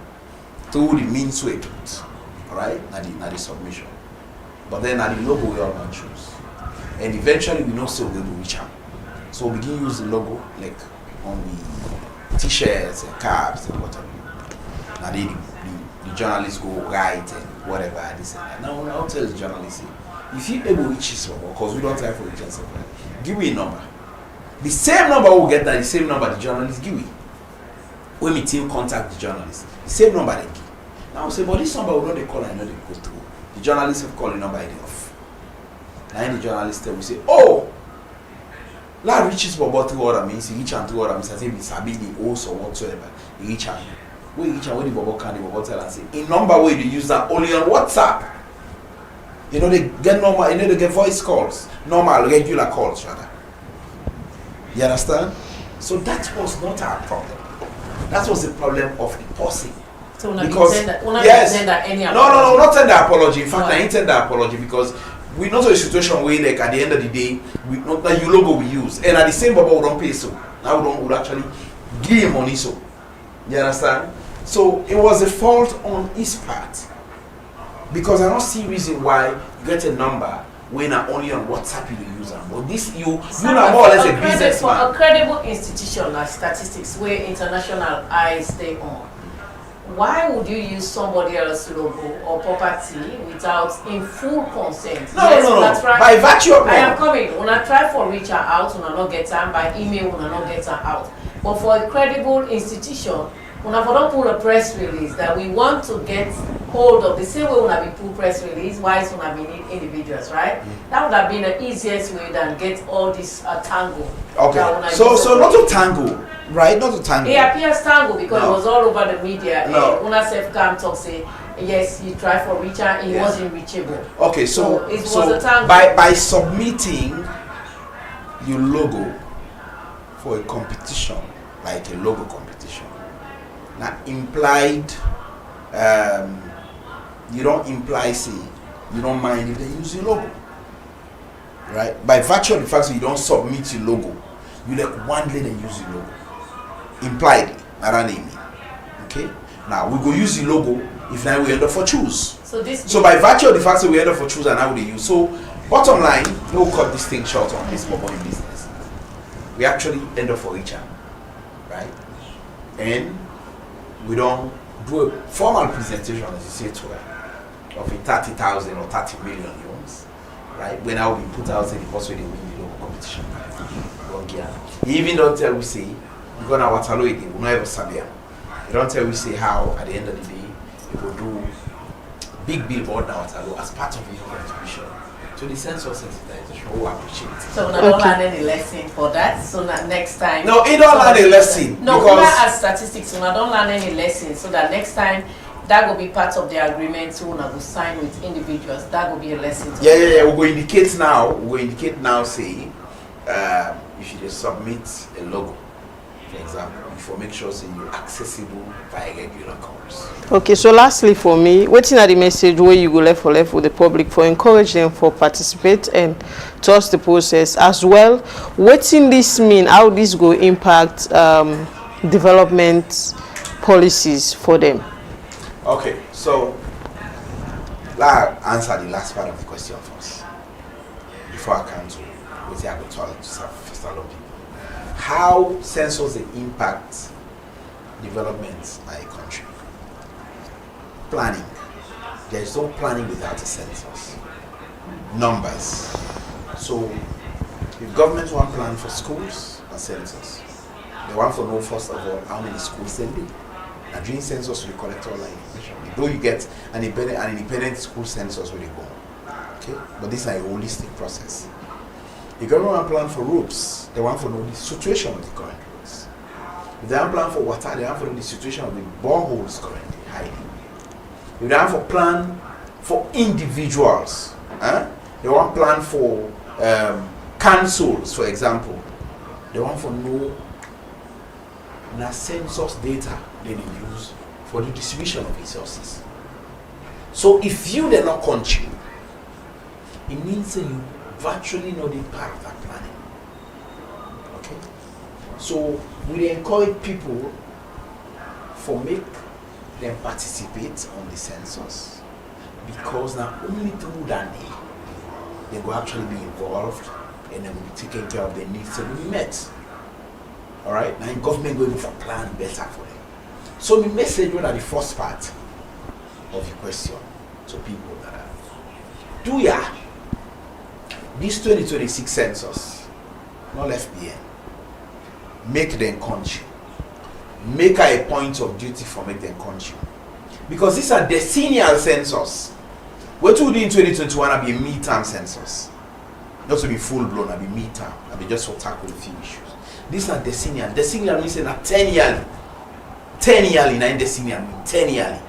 So the means way to it. Alright? Now the submission. But then now the logo we all want to choose. And eventually we know so we will reach out. So we begin use the logo like on the t-shirts and caps and whatever. Now the journalists go right and whatever this and that. Now I'll tell the journalist, if you able to reach this number, because we don't try for each other, give me a number. The same number we'll get that the same number the journalist give me. When me team contact the journalist, the same number they give. Now I say, but this number will not they call and not they go through. The journalists have called the number ID off. Now the journalist tell we say, oh, la reaches for about 2 other means, he reach and 2 other means, I say it's a big host or whatsoever. He reach and we reach and when the Bobo can the Bobo tell and say, in number way they use that only on WhatsApp. You know they get normal, you know they get voice calls, normal regular calls rather. You understand? So that was not our problem. That was the problem of the person. So because yes, no, not tender apology. In fact, I ain't tender apology because we not a situation where like at the end of the day, we not that your logo we use, and at the same Bobo we don't pay so. Now we would actually give him money so. You understand? So it was a fault on his part because I don't see reason why you get a number when are only on WhatsApp you use them. But this you know more or less a business for a credible institution like statistics where international eyes stay on. why would you use somebody else's logo or property without in full consent? No. By virtue of I am coming. When I try for reach out, when I not get her by email, when I not get her out. But for a credible institution, when I don't put a press release that we want to get hold of the same way when I be put press release, why is when I be need individuals, right? That would have been the easiest way than get all this tango. Okay. So not to tango. Right, not to tango. It appears tango because No. it was all over the media. No. Una Self Cam talk say yes, he tried for reach out, he wasn't reachable. Okay, so it was a tango. by submitting your logo for a competition, like a logo competition, now implied, you don't imply say you don't mind if they use your logo, right? By virtue of the fact that you don't submit your logo, you like one day and use your logo. Implied, okay. Now we go use the logo if now we end up for choose. So by virtue of the fact that we end up for choose and now we use. So bottom line, we'll cut this thing short on this mobile business. We actually end up for each other, right? And we don't do a formal presentation, as you say, to her, of a 30,000 or 30 million euros, right? When I will be put out in the first way they win the local competition. He even don't tell we say, because now what we will not ever sabia. You don't tell we say how at the end of the day you will do big billboard now as part of your contribution to the sense of sensitization. Oh, appreciate it. So we don't learn any lesson for that. So that next time. No, it don't learn a lesson. No, we as statistics, we don't learn any lesson. So that next time that will be part of the agreement. So we will sign with individuals. That will be a lesson. Yeah. We'll indicate now. We'll indicate now. Say, you should just submit a logo. For example, for make sure say you're accessible via regular course. Okay, so lastly for me, waiting at the message where you go left with the public for encourage them for participate and trust the process as well. Waiting this mean how this go impact development policies for them? Okay, so let's answer the last part of the question first before I come to what I go to first of all. How census impact development by a country? Planning. There is no planning without a census. Numbers. So, if government want plan for schools, a census. They want to know first of all how many schools they do. And during census, we collect all that information. Though you get an independent school census where they go. Okay, but this is a holistic process. The government want plan for roads, they want to know the situation of the current roads. If they want plan for water, they want to know the situation of the boreholes currently hiding. If they want for plan for individuals, they want plan for councils, for example. They want to know the census data they use for the distribution of resources. So if you did not contribute, it means that you virtually not the part of that planning. Okay? So we encourage people for make them participate on the census because now only through that they will actually be involved and they will be taken care of their needs to be met. Alright? Now government going to plan better for them. So the message was at the first part of your question to people that are do ya this 2026 census, not left behind. Make them country. Make a point of duty for make them country. Because these are decennial census. What we do in 2021 will be a mid-term census. Not to be full-blown, will be mid-term. Will be just for tackle a few issues. These are decennial. Decennial means that 10 yearly. 10 yearly, not decennial, means 10 yearly.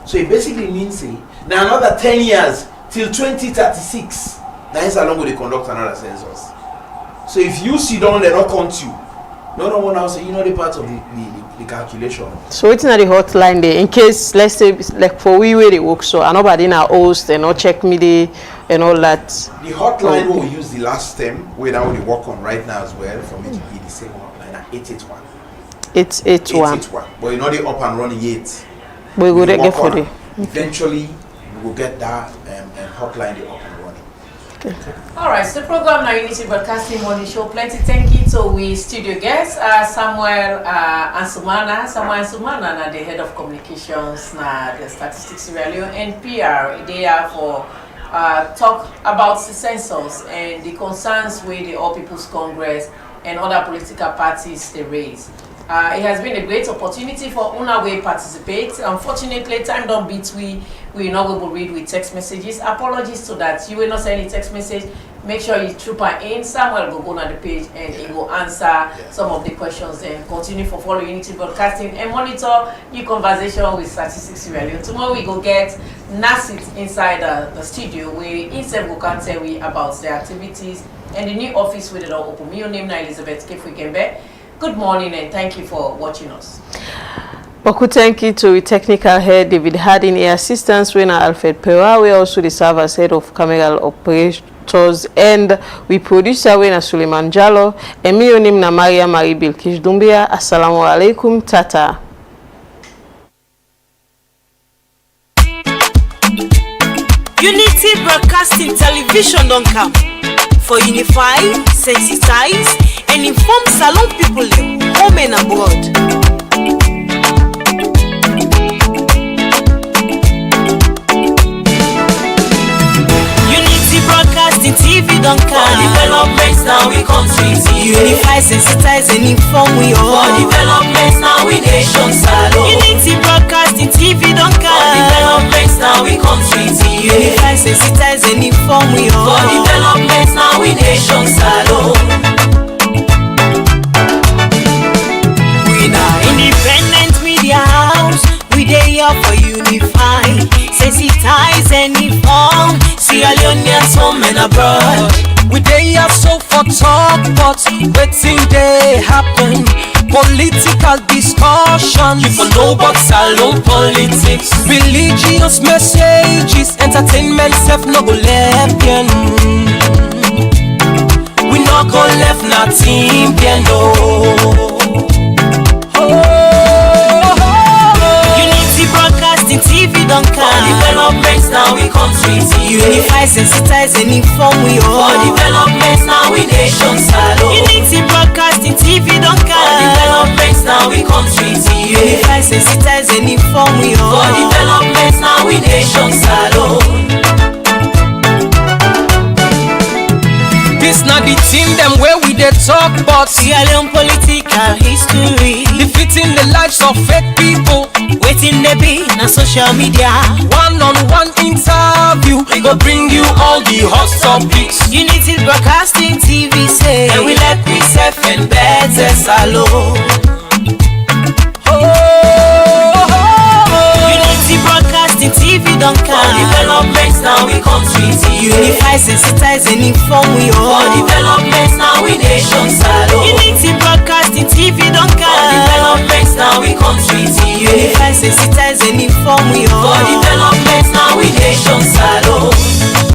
So it basically means now another 10 years till 2036. That's how long will they conduct another census. So if you sit down, they don't count you. No one else, you know the part of the calculation. So it's not the hotline there in case, let's say, like for we where they work, so nobody in our host and not check me there and all that. The hotline we use the last term, where now we work on right now as well, for me to be the same hotline at 881. 881. But you're not up and running yet. We go get for it. Eventually, we will get that hotline up and running. All right, so the program now Unity Broadcasting Morning Show. Plenty thank you to we studio guests, Samuel Ansumana. Samuel Ansumana, na the head of communications, na the statistics value and PR. They are for talk about the census and the concerns with the All People's Congress and other political parties they raise. It has been a great opportunity for una we participate. Unfortunately, time don't beat we not able to read with text messages. Apologies to that. You will not send a text message. Make sure you troop in. Samuel will go on the page and he will answer some of the questions and continue for follow Unity Broadcasting and monitor your conversation with Statistics Value. Tomorrow we go get Nasit inside the studio where instead we can tell you about the activities and the new office with it all open. My name is Elizabeth Kefui Gembe. Good morning and thank you for watching us. Boku thank you to technical head David Harding, assistance winner Alfred Pewa. We also the serve as head of camera operators and we producer winner Suleiman Jallo. And my name na Maria Marie Bilkish Dumbia. Assalamu alaikum, tata. Unity Broadcasting Television don't come for unify, sensitize, and inform Salon people home and abroad. Unity Broadcasting TV don't come for developments now we country TV. Unify, sensitize, and inform we all. For developments now we nation salon. Unity Broadcasting TV don't come for developments now we country TV. Unify, sensitize, and inform we all. For developments now we nation salon. Independent media house, we dey here for unify, sensitize and inform Sierra Leoneans home and abroad. We dey here so for talk, but wetin dey happen? Political discussion. You for know about salon politics. Religious messages, entertainment self no go left again. We no go left nothing piano. Unity Broadcasting TV don't come for developments now we country TV. Unify, sensitize and inform we all. For developments now we nation salon. Unity Broadcasting TV don't come for developments now we country TV. Unify, sensitize and inform we all. For developments now we nation salon. This not the team them where we dey talk about Sierra Leone political history, defeating the lives of fake people. Waiting they be na social media. One-on-one interview, we go bring you all the hot topics. Unity Broadcasting TV say, and we let we self and better salon. Unity Broadcasting TV don't come for developments now we country TV. Unify, sensitize and inform we all. For developments now we nation salon. Unity Broadcasting TV don't come for developments now we country TV. Unify, sensitize